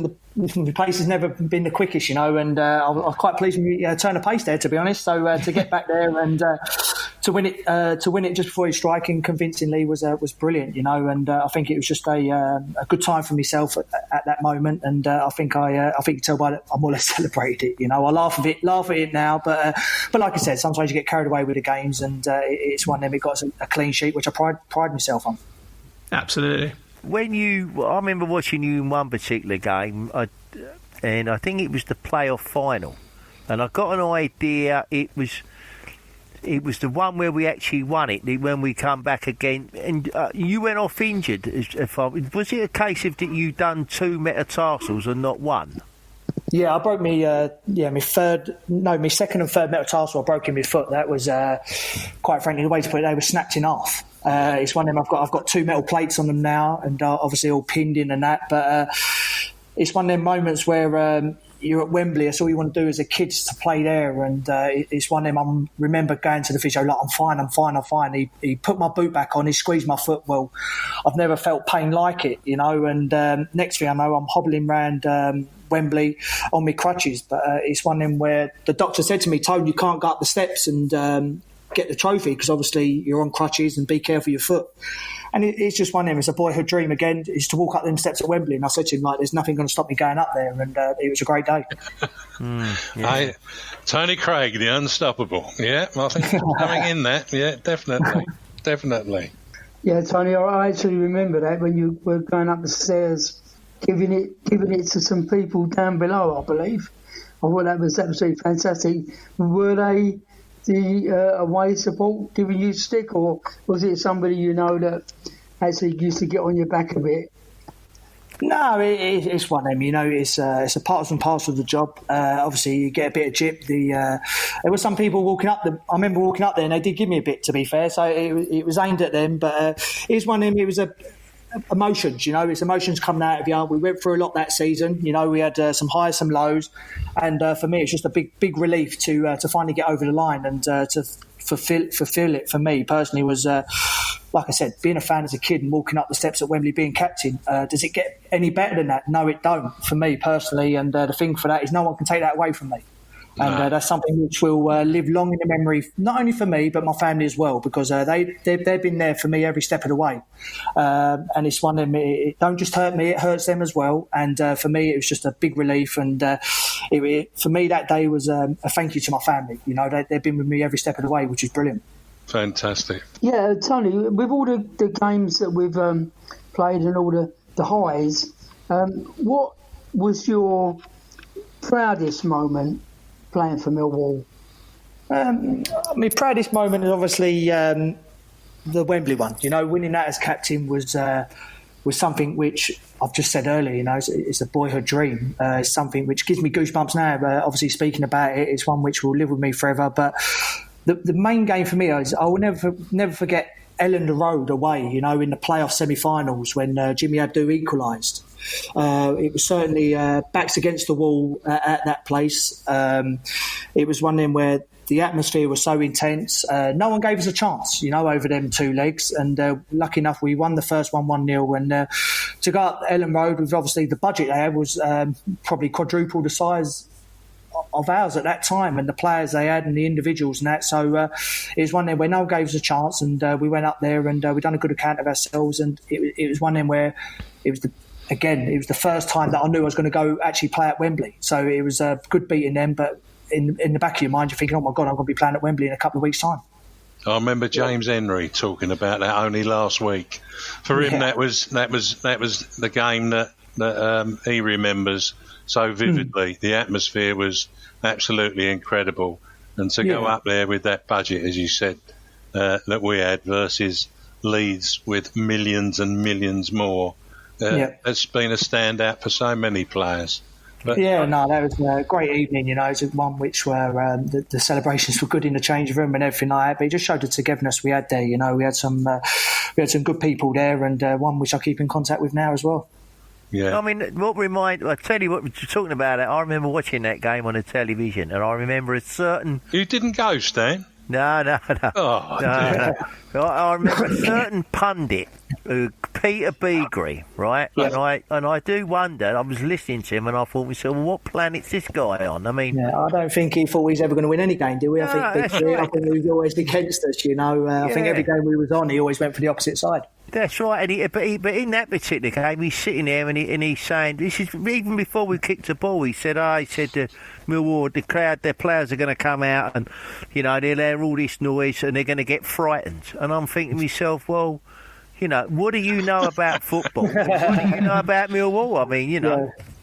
never been the quickest, and I was quite pleased with your turn of pace there, to be honest. So to get back there and to win it just before his striking convincingly was brilliant, and I think it was just a good time for myself at that moment, and I think you can tell by that I more or less celebrated it. I laugh at it now, but like I said, sometimes you get carried away with the games, and it's one of them. It got a clean sheet, which I pride myself on. Absolutely. I remember watching you in one particular game, and I think it was the playoff final, and I got an idea it was the one where we actually won it when we come back again, and you went off injured. Was it a case of that you done 2 metatarsals and not one? Yeah, I broke my second and third metatarsal. I broke in my foot. That was quite frankly the way to put it. They were snatching off. It's one of them. I've got 2 metal plates on them now, and obviously all pinned in and that. But it's one of them moments where you're at Wembley. That's all you want to do as a kid is to play there. And it's one of them. I remember going to the physio like, I'm fine. He put my boot back on. He squeezed my foot. Well, I've never felt pain like it, And next thing I know, I'm hobbling around Wembley on my crutches. But it's one of them where the doctor said to me, Tone, you can't go up the steps and get the trophy because obviously you're on crutches and be careful of your foot. And it's just one of them. It's a boyhood dream again, is to walk up them steps at Wembley. And I said to him, there's nothing going to stop me going up there. And it was a great day. Hey, Tony Craig, the unstoppable. Yeah, I think coming in that. Yeah, definitely. Yeah, Tony, I actually remember that when you were going up the stairs, giving it to some people down below, I believe. I thought that was absolutely fantastic. Were they the away support giving you stick, or was it somebody that actually used to get on your back a bit? No, it's one of them. It's a part and parcel of the job. Obviously, you get a bit of jip. There were some people walking up. I remember walking up there, and they did give me a bit. To be fair, so it was aimed at them. But it's one of them. It was emotions. It's emotions coming out of you. We went through a lot that season. We had some highs, some lows, and for me, it's just a big relief to finally get over the line and to fulfill it. For me personally, was like I said, being a fan as a kid and walking up the steps at Wembley, being captain. Does it get any better than that? No, it don't. For me personally, and the thing for that is no one can take that away from me. And that's something which will live long in the memory, not only for me, but my family as well, because they've been there for me every step of the way. And it's one of them, it don't just hurt me, it hurts them as well. And for me, it was just a big relief. And for me, that day was a thank you to my family. They've been with me every step of the way, which is brilliant. Fantastic. Yeah, Tony, with all the games that we've played and all the highs, what was your proudest moment playing for Millwall? My proudest moment is obviously the Wembley one. Winning that as captain was something which I've just said earlier. It's a boyhood dream. It's something which gives me goosebumps now. Obviously, speaking about it, it's one which will live with me forever. But the main game for me is I will never forget Elland Road away. In the playoff semi-finals when Jimmy Abdou equalised. It was certainly backs against the wall at that place. It was one of them where the atmosphere was so intense. No one gave us a chance, over them 2 legs. And lucky enough, we won the first one 1-0. And to go up Elland Road with obviously the budget they had was probably quadruple the size of ours at that time, and the players they had and the individuals and that. So it was one of them where no one gave us a chance, and we went up there and we done a good account of ourselves. And it was one of them where it was the first time that I knew I was going to go actually play at Wembley. So it was a good beating them, but in the back of your mind, you're thinking, oh my God, I'm going to be playing at Wembley in a couple of weeks' time. I remember James Henry talking about that only last week. For him, that was the game that he remembers so vividly. The atmosphere was absolutely incredible, and to go up there with that budget, as you said, that we had versus Leeds with millions and millions more, it's been a standout for so many players. But, that was a great evening. It was one which where the celebrations were good in the change room and everything like that. But it just showed the togetherness we had there. We had some good people there, and one which I keep in contact with now as well. Yeah. I mean, I tell you what, you're talking about it. I remember watching that game on the television, and I remember a certain. You didn't go, Stan? No. Oh, no. I remember a certain pundit, Peter Beagrie, right? Yes. And I do wonder. I was listening to him, and I thought to myself, well, what planet's this guy on? I mean, I don't think he thought he was ever going to win any game, do we? I think he was always against us. I think every game we was on, he always went for the opposite side. That's right, but in that particular game, he's sitting there and he's saying, this is even before we kicked the ball. He said, to Millwall, the crowd, their players are going to come out and they'll hear all this noise and they're going to get frightened. And I'm thinking to myself, well, what do you know about football? What do you know about Millwall? I mean,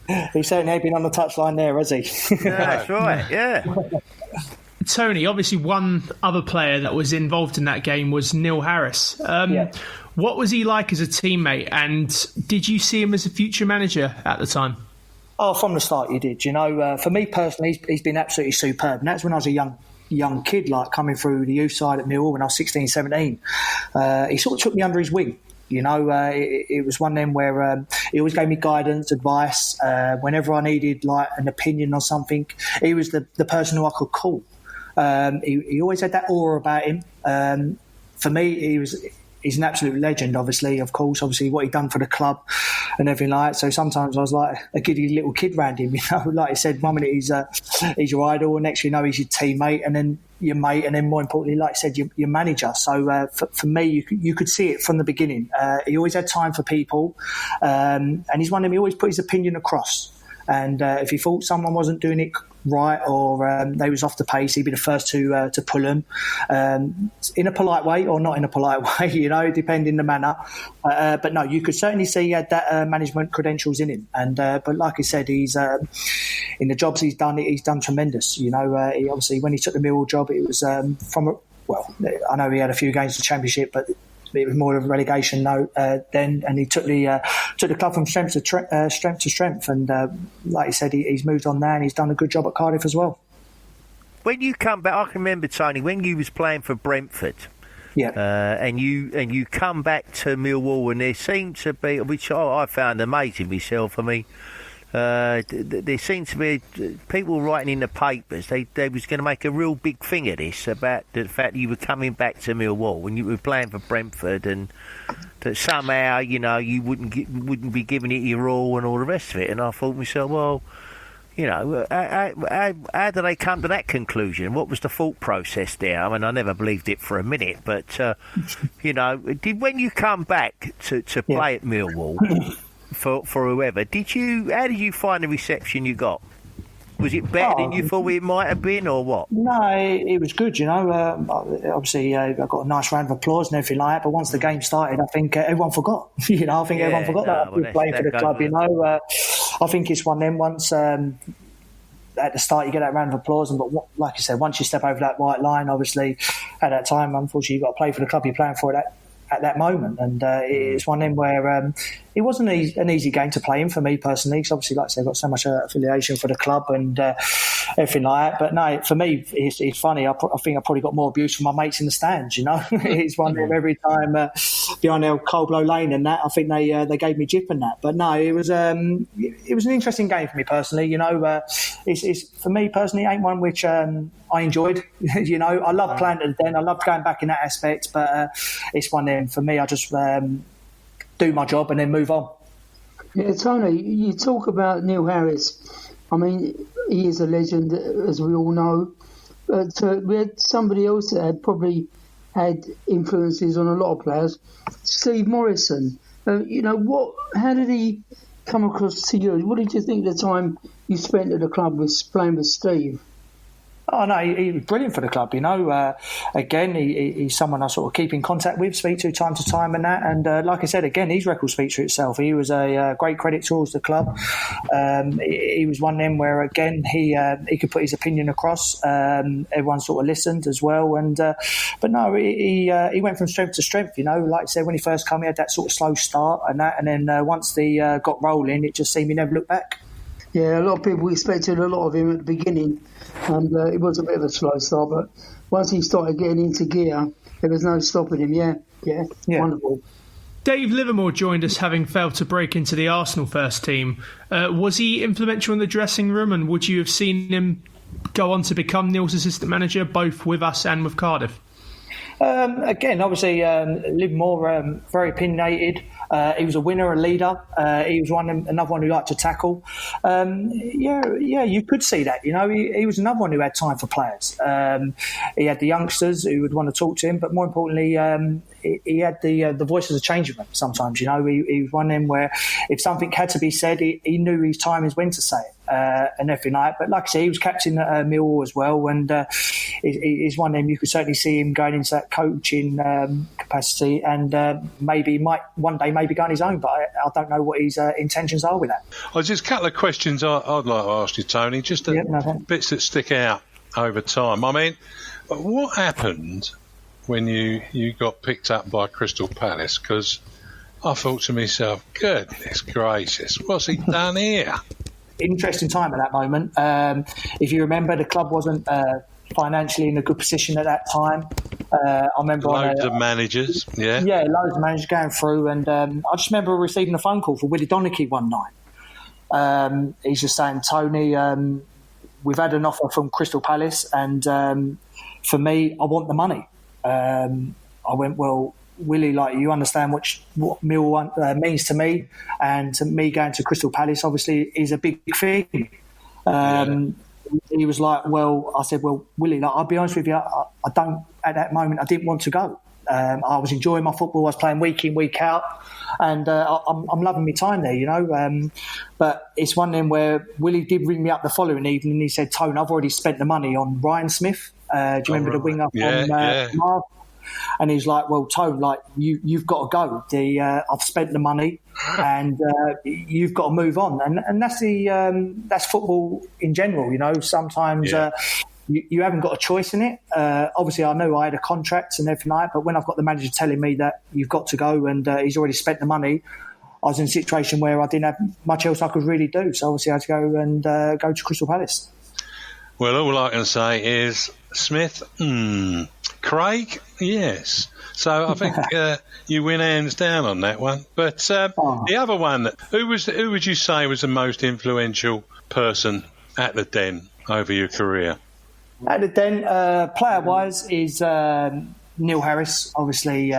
Yeah. He certainly ain't been on the touchline there, has he? That's right, yeah. Tony, obviously one other player that was involved in that game was Neil Harris. What was he like as a teammate, and did you see him as a future manager at the time? Oh, from the start you did. For me personally, he's been absolutely superb. And that's when I was a young kid, like coming through the youth side at Millwall when I was 16, 17. He sort of took me under his wing. It was one of them where he always gave me guidance, advice. Whenever I needed like an opinion on something, he was the person who I could call. He always had that aura about him. For me, he's an absolute legend, obviously, obviously what he'd done for the club and everything like that. So sometimes I was like a giddy little kid around him, like I said, one minute he's your idol, and next you know he's your teammate, and then your mate, and then more importantly, like I said, your manager. So for me, you could see it from the beginning. He always had time for people, and he's one of them, he always put his opinion across. And if he thought someone wasn't doing it right or they was off the pace, he'd be the first to pull them in a polite way or not in a polite way, depending the manner. But no, you could certainly see he had that management credentials in him. And but like I said, he's in the jobs he's done tremendous. He obviously when he took the Millwall job, it was I know he had a few games in the Championship, but it was more of a relegation note then, and he took the club from strength to strength. And like you said, he's moved on now, and he's done a good job at Cardiff as well. When you come back, I can remember, Tony, when you was playing for Brentford, and you come back to Millwall, and there seemed to be, which I found amazing myself. I mean, there seemed to be people writing in the papers. They was going to make a real big thing of this about the fact that you were coming back to Millwall when you were playing for Brentford, and that somehow you wouldn't be giving it your all and all the rest of it. And I thought to myself, well, how did they come to that conclusion? What was the thought process there? I mean, I never believed it for a minute, but when you come back to play at Millwall. For whoever, how did you find the reception you got? Was it better than you thought it might have been, or what? No, it was good. Obviously, I got a nice round of applause and everything like that. But once the game started, I think everyone forgot. Everyone forgot that I was playing for the club. I think it's one of them. Once at the start, you get that round of applause, but like you said, once you step over that white line, obviously, at that time, unfortunately, you've got to play for the club you're playing for at that moment. And it's one of them where it wasn't an easy game to play in for me personally, because obviously, like I said, I've got so much affiliation for the club and everything like that. But no, for me, it's funny. I think I probably got more abuse from my mates in the stands. It's one of them every time behind their Coldblow Lane and that. I think they gave me jip and that. But no, it was an interesting game for me personally. It's for me personally, ain't one which I enjoyed. I love playing at the Den. I love going back in that aspect. But it's one of them for me. I just do my job and then move on. Yeah, Tony, you talk about Neil Harris. I mean, he is a legend, as we all know. But we had somebody else that had probably had influences on a lot of players, Steve Morrison. How did he come across to you? What did you think of the time you spent at the club playing with Steve? Oh no, he was brilliant for the club. Again, he's someone I sort of keep in contact with, speak to time to time, and that. And like I said, again, his record speaks for itself. He was a great credit towards the club. He was one of them where again he could put his opinion across. Everyone sort of listened as well. And but no, he went from strength to strength. Like I said, when he first came, he had that sort of slow start and that, and then once they got rolling, it just seemed he never looked back. Yeah, a lot of people expected a lot of him at the beginning, and it was a bit of a slow start, but once he started getting into gear, there was no stopping him. Yeah. Wonderful. Dave Livermore joined us, having failed to break into the Arsenal first team. Was he influential in the dressing room, and would you have seen him go on to become Neil's assistant manager, both with us and with Cardiff? Again, obviously, Livermore, very opinionated. He was a winner, a leader. He was another one who liked to tackle. You could see that. He was another one who had time for players. He had the youngsters who would want to talk to him, but more importantly, he had the voice as a changing room. Sometimes, he was one of them where if something had to be said, he knew his time is when to say it. And everything like that. But like I say, he was captain at Millwall as well, and he's one of them you could certainly see him going into that coaching capacity, and maybe might one day maybe go on his own, but I don't know what his intentions are with that. Just a couple of questions I'd like to ask you, Tony, just bits that stick out over time. I mean, what happened when you got picked up by Crystal Palace? Because I thought to myself, goodness gracious, what's he done here? Interesting time at that moment. If you remember, the club wasn't financially in a good position at that time. I remember loads of managers, loads of managers going through, and I just remember receiving a phone call from Willie Donachie one night. He's just saying, Tony, we've had an offer from Crystal Palace, and for me, I want the money. I went, well, Willie, you understand what Mill means to me, and to me going to Crystal Palace obviously is a big thing. He was like, well, I said, well, Willie, I'll be honest with you, I don't, at that moment, I didn't want to go. I was enjoying my football, I was playing week in, week out, and I'm loving my time there, But it's one of them where Willie did ring me up the following evening, and he said, Tone, I've already spent the money on Ryan Smith. Do you remember the wing up on Marv? And he's like, well, Tone, you've got to go. I've spent the money, and you've got to move on. And that's that's football in general. Sometimes you haven't got a choice in it. Obviously, I know I had a contract and everything like that, but when I've got the manager telling me that you've got to go and he's already spent the money, I was in a situation where I didn't have much else I could really do. So obviously, I had to go and go to Crystal Palace. Well, all I can say is Smith, Craig, yes. So I think you win hands down on that one. But the other one, who would you say was the most influential person at the Den over your career? At the Den, player-wise, is Neil Harris. Obviously,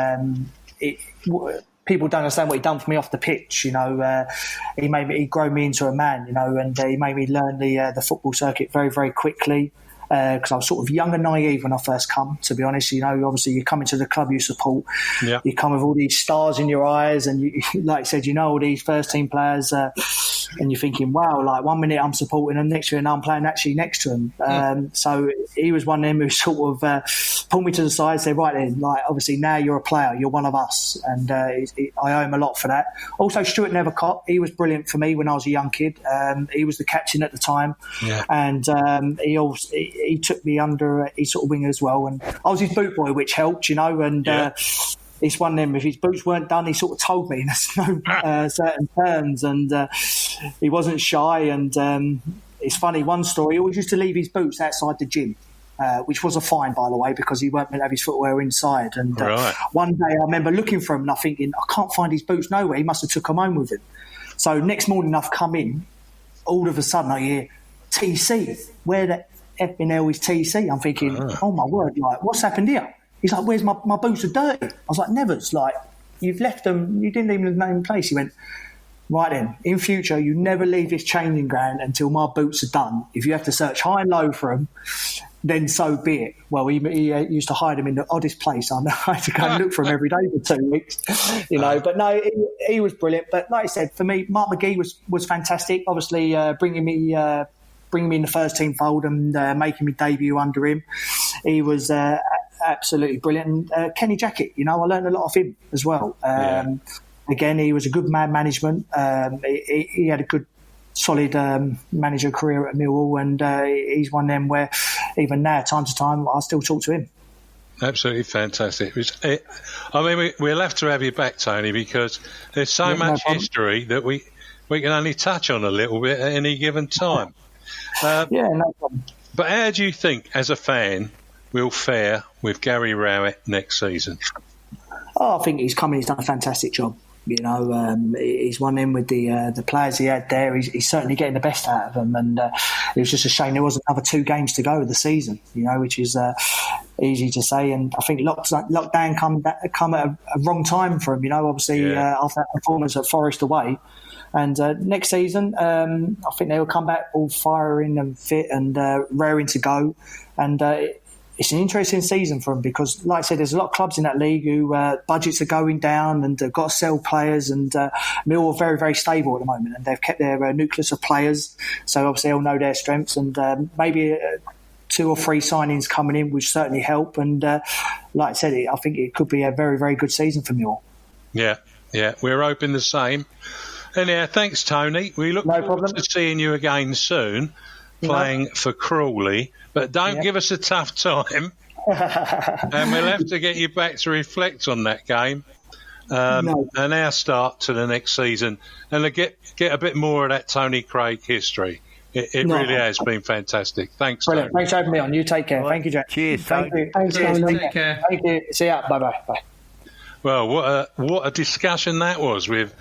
people don't understand what he done for me off the pitch. He grew me into a man. And he made me learn the football circuit very, very quickly. Because I was sort of young and naive when I first come, to be honest. Obviously you come into the club you support. Yeah. You come with all these stars in your eyes, and you, like I said, all these first team players, and you're thinking, wow, 1 minute I'm supporting them, next minute I'm playing actually next to them. So he was one of them who sort of pulled me to the side, said, right then, obviously now you're a player, you're one of us, and I owe him a lot for that. Also, Stuart Nethercott, he was brilliant for me when I was a young kid. He was the captain at the time, and he took me under his sort of wing as well, and I was his boot boy, which helped, and it's one of them, if his boots weren't done, he sort of told me in certain terms, and he wasn't shy, and it's funny, one story, he always used to leave his boots outside the gym, which was a fine, by the way, because he weren't meant to have his footwear inside, and one day I remember looking for him and I'm thinking, I can't find his boots nowhere, he must have took them home with him. So next morning I've come in, all of a sudden I hear, TC, where the effing hell is TC? I'm thinking, oh my word, what's happened here? He's like, where's my boots are dirty? I was like, Nevers, you've left them, you didn't even name the place. He went, right then, in future, you never leave this changing ground until my boots are done. If you have to search high and low for them, then so be it. Well, he used to hide them in the oddest place. I had to go and look for him every day for 2 weeks, But no, he was brilliant. But like I said, for me, Mark McGee was fantastic. Obviously, bringing me bringing me in the first team fold and making me debut under him. He was absolutely brilliant. And Kenny Jackett, I learned a lot of him as well. Again, he was a good man management. He had a good, solid manager career at Millwall, and he's one of them where even now, time to time, I still talk to him. Absolutely fantastic. We'll have to have you back, Tony, because there's so much history that we can only touch on a little bit at any given time. No problem. But how do you think, as a fan, we'll fare with Gary Rowett next season? I think he's done a fantastic job. He's one in with the players he had there. He's certainly getting the best out of them, and it was just a shame there wasn't another 2 games to go of the season. Which is easy to say, and I think lockdown come at a wrong time for him. Obviously after that performance at Forest away, and next season I think they will come back all firing and fit and raring to go, and. It's an interesting season for them because, like I said, there's a lot of clubs in that league who budgets are going down and got to sell players, and Millwall are very, very stable at the moment, and they've kept their nucleus of players, so obviously they'll know their strengths, and maybe 2 or 3 signings coming in which certainly help, and like I said, I think it could be a very, very good season for Millwall. Yeah, we're hoping the same. Anyhow, thanks, Tony. We look forward to seeing you again soon, playing for Crawley. But don't give us a tough time. And we'll have to get you back to reflect on that game and our start to the next season, and to get a bit more of that Tony Craig history. It really has been fantastic. Thanks, brilliant. Tony. Thanks for having me on. You take care. Thank you, Jack. Cheers, Thank Tony. you. Thanks, Tony. Take care. Thank you. See ya. Bye. Well, what a discussion that was with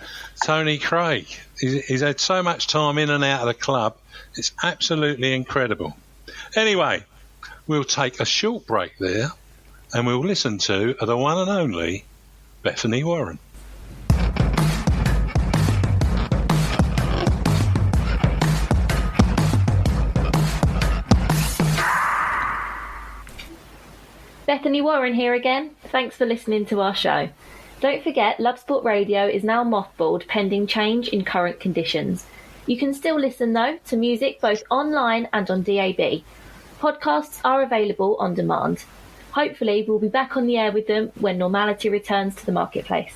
Tony Craig. He's had so much time in and out of the club. It's absolutely incredible. Anyway, we'll take a short break there, and we'll listen to the one and only Bethany Warren. Bethany Warren here again. Thanks for listening to our show. Don't forget, Love Sport Radio is now mothballed pending change in current conditions. You can still listen, though, to music both online and on DAB. Podcasts are available on demand. Hopefully, we'll be back on the air with them when normality returns to the marketplace.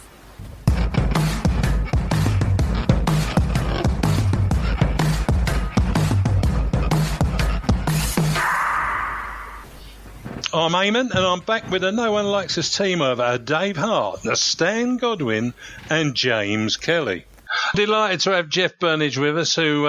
I'm Eamon, and I'm back with a No One Likes Us team of Dave Hart, Stan Godwin and James Kelly. Delighted to have Jeff Burnage with us, who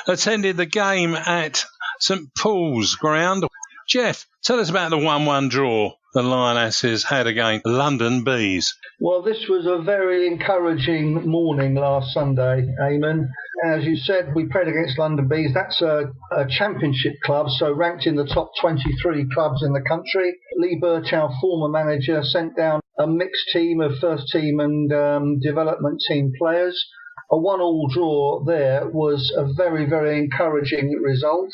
attended the game at St Paul's ground. Jeff, tell us about the 1-1 draw the Lionesses had against London Bees. Well, this was a very encouraging morning last Sunday, Eamon. As you said, we played against London Bees. That's a championship club, so ranked in the top 23 clubs in the country. Lee Birch, our former manager, sent down a mixed team of first team and development team players. A 1-1 draw there was a very, very encouraging result.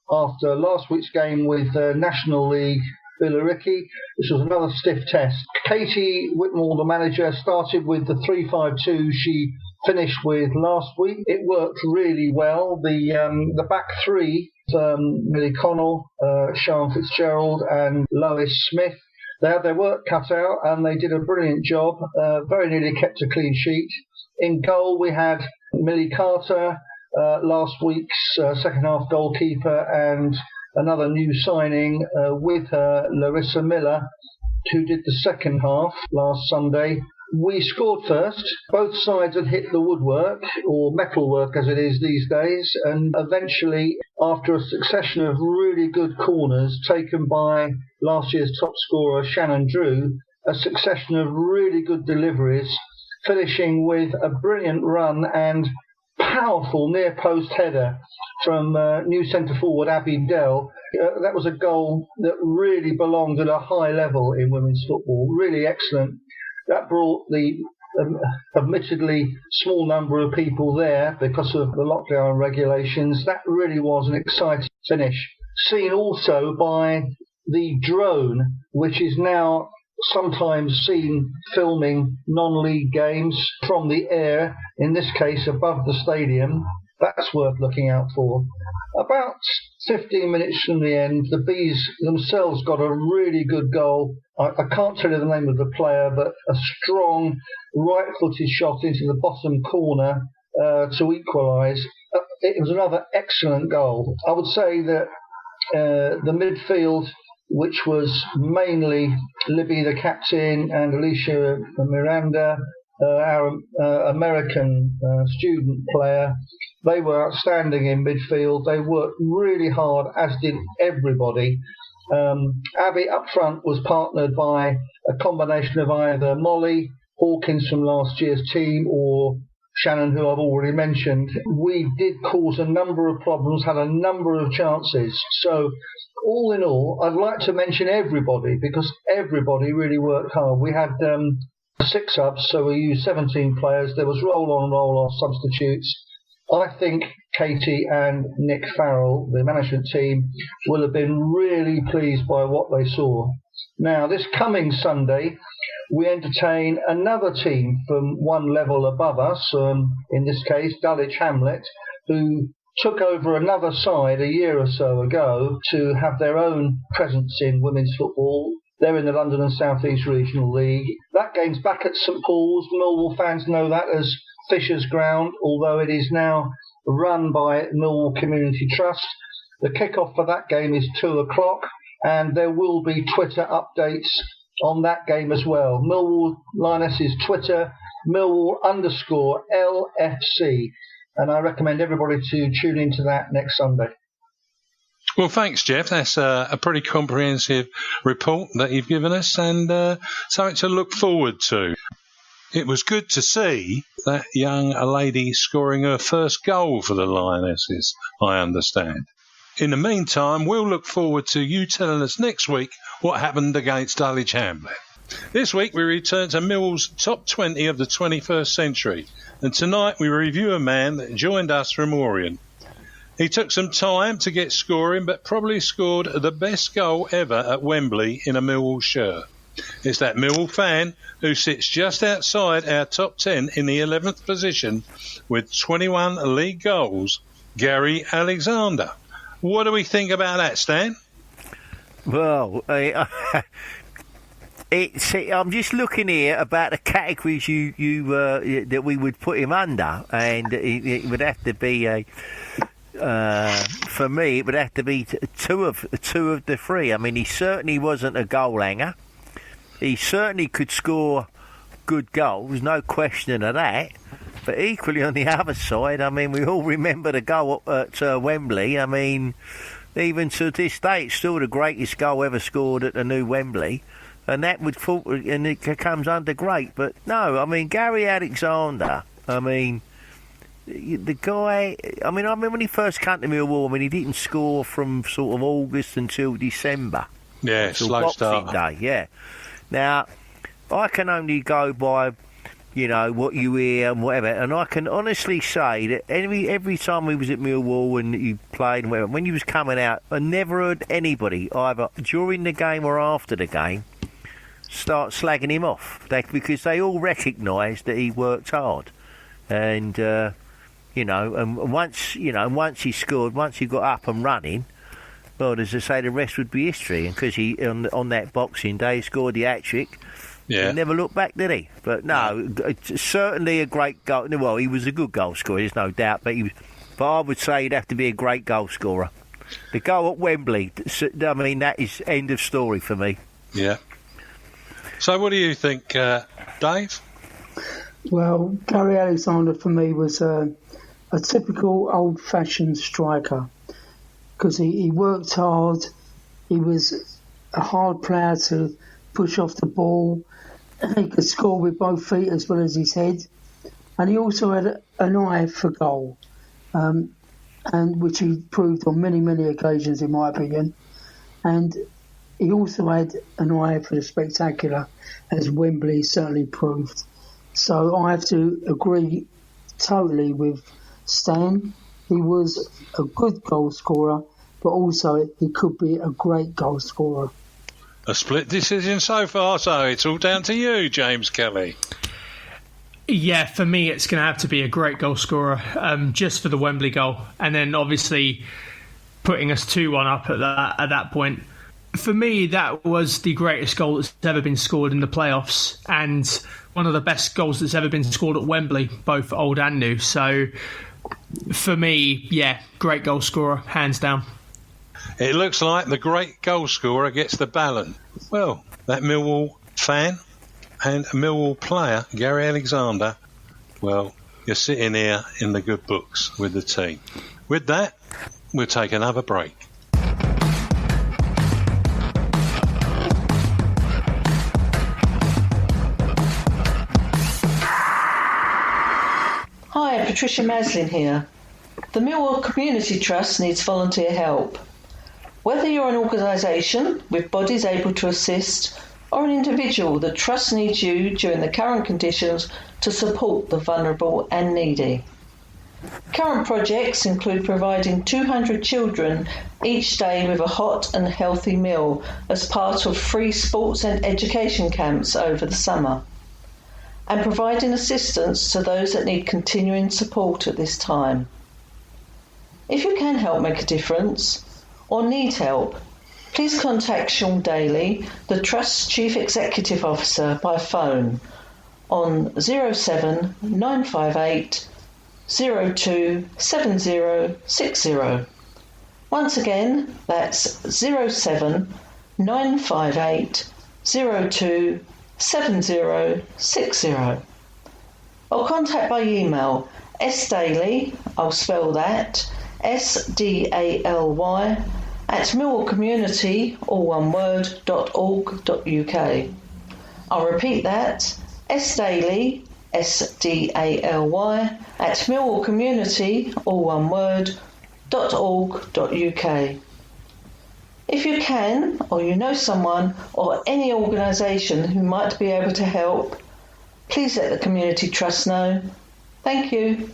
After last week's game with National League Billericay, this was another stiff test. Katie Whitmore, the manager, started with the 3-5-2 she finished with last week. It worked really well. The back three, Millie Connell, Sian Fitzgerald and Lois Smith, they had their work cut out and they did a brilliant job. Very nearly kept a clean sheet. In goal, we had Millie Carter, last week's second half goalkeeper, and another new signing with her, Larissa Miller, who did the second half last Sunday. We scored first. Both sides had hit the woodwork, or metalwork as it is these days, and eventually, after a succession of really good corners taken by last year's top scorer Shannon Drew, a succession of really good deliveries, finishing with a brilliant run and powerful near post header from new centre forward Abby Dell. That was a goal that really belonged at a high level in women's football. Really excellent. That brought the admittedly small number of people there because of the lockdown regulations. That really was an exciting finish. Seen also by the drone, which is now sometimes seen filming non-league games from the air, in this case above the stadium. That's worth looking out for. About 15 minutes from the end, the Bees themselves got a really good goal. I can't tell you the name of the player, but a strong right-footed shot into the bottom corner to equalise. It was another excellent goal. I would say that the midfield, which was mainly Libby the captain and Alicia Miranda, our American student player, they were outstanding in midfield. They worked really hard, as did everybody. Abby up front was partnered by a combination of either Molly Hawkins from last year's team or Shannon, who I've already mentioned. We did cause a number of problems, had a number of chances. So all in all, I'd like to mention everybody because everybody really worked hard. We had 6 subs, so we used 17 players. There was roll-on, roll-off substitutes. I think Katie and Nick Farrell, the management team, will have been really pleased by what they saw. Now, this coming Sunday, we entertain another team from one level above us, in this case, Dulwich Hamlet, who took over another side a year or so ago to have their own presence in women's football. They're in the London and South East Regional League. That game's back at St Paul's. Millwall fans know that as Fisher's Ground, although it is now run by Millwall Community Trust. The kick-off for that game is 2 o'clock, and there will be Twitter updates on that game as well. Millwall Lionesses Twitter, Millwall_LFC, and I recommend everybody to tune into that next Sunday. Well, thanks, Jeff. That's a pretty comprehensive report that you've given us, and something to look forward to. It was good to see that young lady scoring her first goal for the Lionesses, I understand. In the meantime, we'll look forward to you telling us next week what happened against Dulwich Hamlet. This week we return to Millwall's top 20 of the 21st century, and tonight we review a man that joined us from Orient. He took some time to get scoring, but probably scored the best goal ever at Wembley in a Millwall shirt. It's that Millwall fan who sits just outside our top 10 in the 11th position with 21 league goals, Gary Alexander. What do we think about that, Stan? Well, I'm just looking here about the categories you that we would put him under, and it would have to be for me, it would have to be two of the three. I mean, he certainly wasn't a goal hanger. He certainly could score good goals, no question of that. But equally on the other side, I mean, we all remember the goal at Wembley. I mean, even to this day, it's still the greatest goal ever scored at the new Wembley. And that would fall, and it comes under great. But no, I mean, Gary Alexander, I mean, the guy, I mean, I remember when he first came to Millwall, I mean, he didn't score from sort of August until December. Yeah, slow start. Day, yeah. Now, I can only go by, you know, what you hear and whatever, and I can honestly say that every time we was at Millwall and you played and whatever, when you was coming out, I never heard anybody, either during the game or after the game, start slagging him off, because they all recognised that he worked hard. And, you know, and once he scored, once he got up and running, well, as I say, the rest would be history. And because he, on that Boxing Day, scored the hat-trick, he never looked back, did he? But no, certainly a great goal. Well, he was a good goal scorer, there's no doubt. But I would say he'd have to be a great goal scorer. The goal at Wembley, I mean, that is end of story for me. Yeah. So what do you think, Dave? Well, Gary Alexander for me was a typical old-fashioned striker because he worked hard. He was a hard player to push off the ball. He could score with both feet as well as his head, and he also had an eye for goal, and which he proved on many occasions, in my opinion. And he also had an eye for the spectacular, as Wembley certainly proved. So I have to agree totally with Stan. He was a good goal scorer, but also he could be a great goal scorer. A split decision so far, so it's all down to you, James Kelly. Yeah, for me, it's going to have to be a great goal scorer, just for the Wembley goal, and then obviously putting us 2-1 up at that point. For me, that was the greatest goal that's ever been scored in the playoffs, and one of the best goals that's ever been scored at Wembley, both old and new. So, for me, yeah, great goal scorer, hands down. It looks like the great goal scorer gets the ballot. Well, that Millwall fan and Millwall player, Gary Alexander, well, you're sitting here in the good books with the team. With that, we'll take another break. Hi, Patricia Maslin here. The Millwall Community Trust needs volunteer help. Whether you're an organisation with bodies able to assist or an individual, the Trust needs you during the current conditions to support the vulnerable and needy. Current projects include providing 200 children each day with a hot and healthy meal as part of free sports and education camps over the summer, and providing assistance to those that need continuing support at this time. If you can help make a difference or need help, please contact Sean Daly, the Trust's Chief Executive Officer, by phone on 07 958 027060. Once again, that's 07 958 027060. Or contact by email sdaly, I'll spell that, SDALY, at millwallcommunity, all one word, .org.uk. I'll repeat that, sdaly, SDALY, at millwallcommunity, all one word, .org.uk. If you can, or you know someone or any organisation who might be able to help, please let the Community Trust know. Thank you.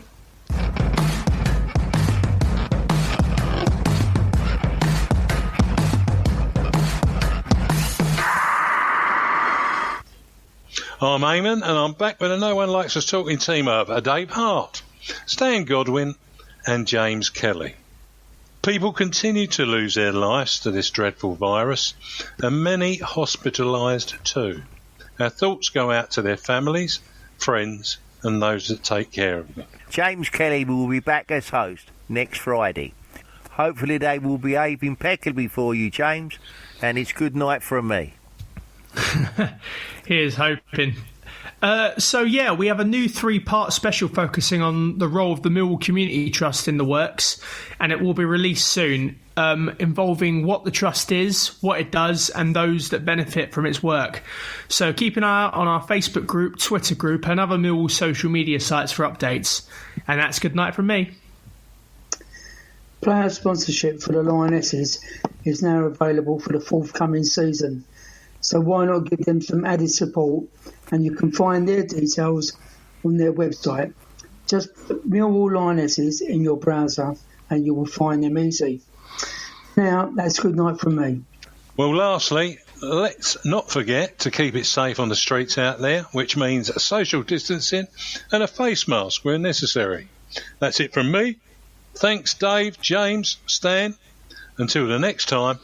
I'm Eamon, and I'm back with a No One Likes Us Talking team up, Dave Hart, Stan Godwin and James Kelly. People continue to lose their lives to this dreadful virus, and many hospitalised too. Our thoughts go out to their families, friends and those that take care of them. James Kelly will be back as host next Friday. Hopefully they will behave impeccably for you, James, and it's good night from me. Here's hoping. We have a new 3-part special focusing on the role of the Millwall Community Trust in the works, and it will be released soon, involving what the Trust is, what it does, and those that benefit from its work. So keep an eye out on our Facebook group, Twitter group, and other Millwall social media sites for updates. And that's good night from me. Player sponsorship for the Lionesses is now available for the forthcoming season. So why not give them some added support? And you can find their details on their website. Just put Millwall Lionesses in your browser and you will find them easy. Now, that's good night from me. Well, lastly, let's not forget to keep it safe on the streets out there, which means social distancing and a face mask where necessary. That's it from me. Thanks, Dave, James, Stan. Until the next time,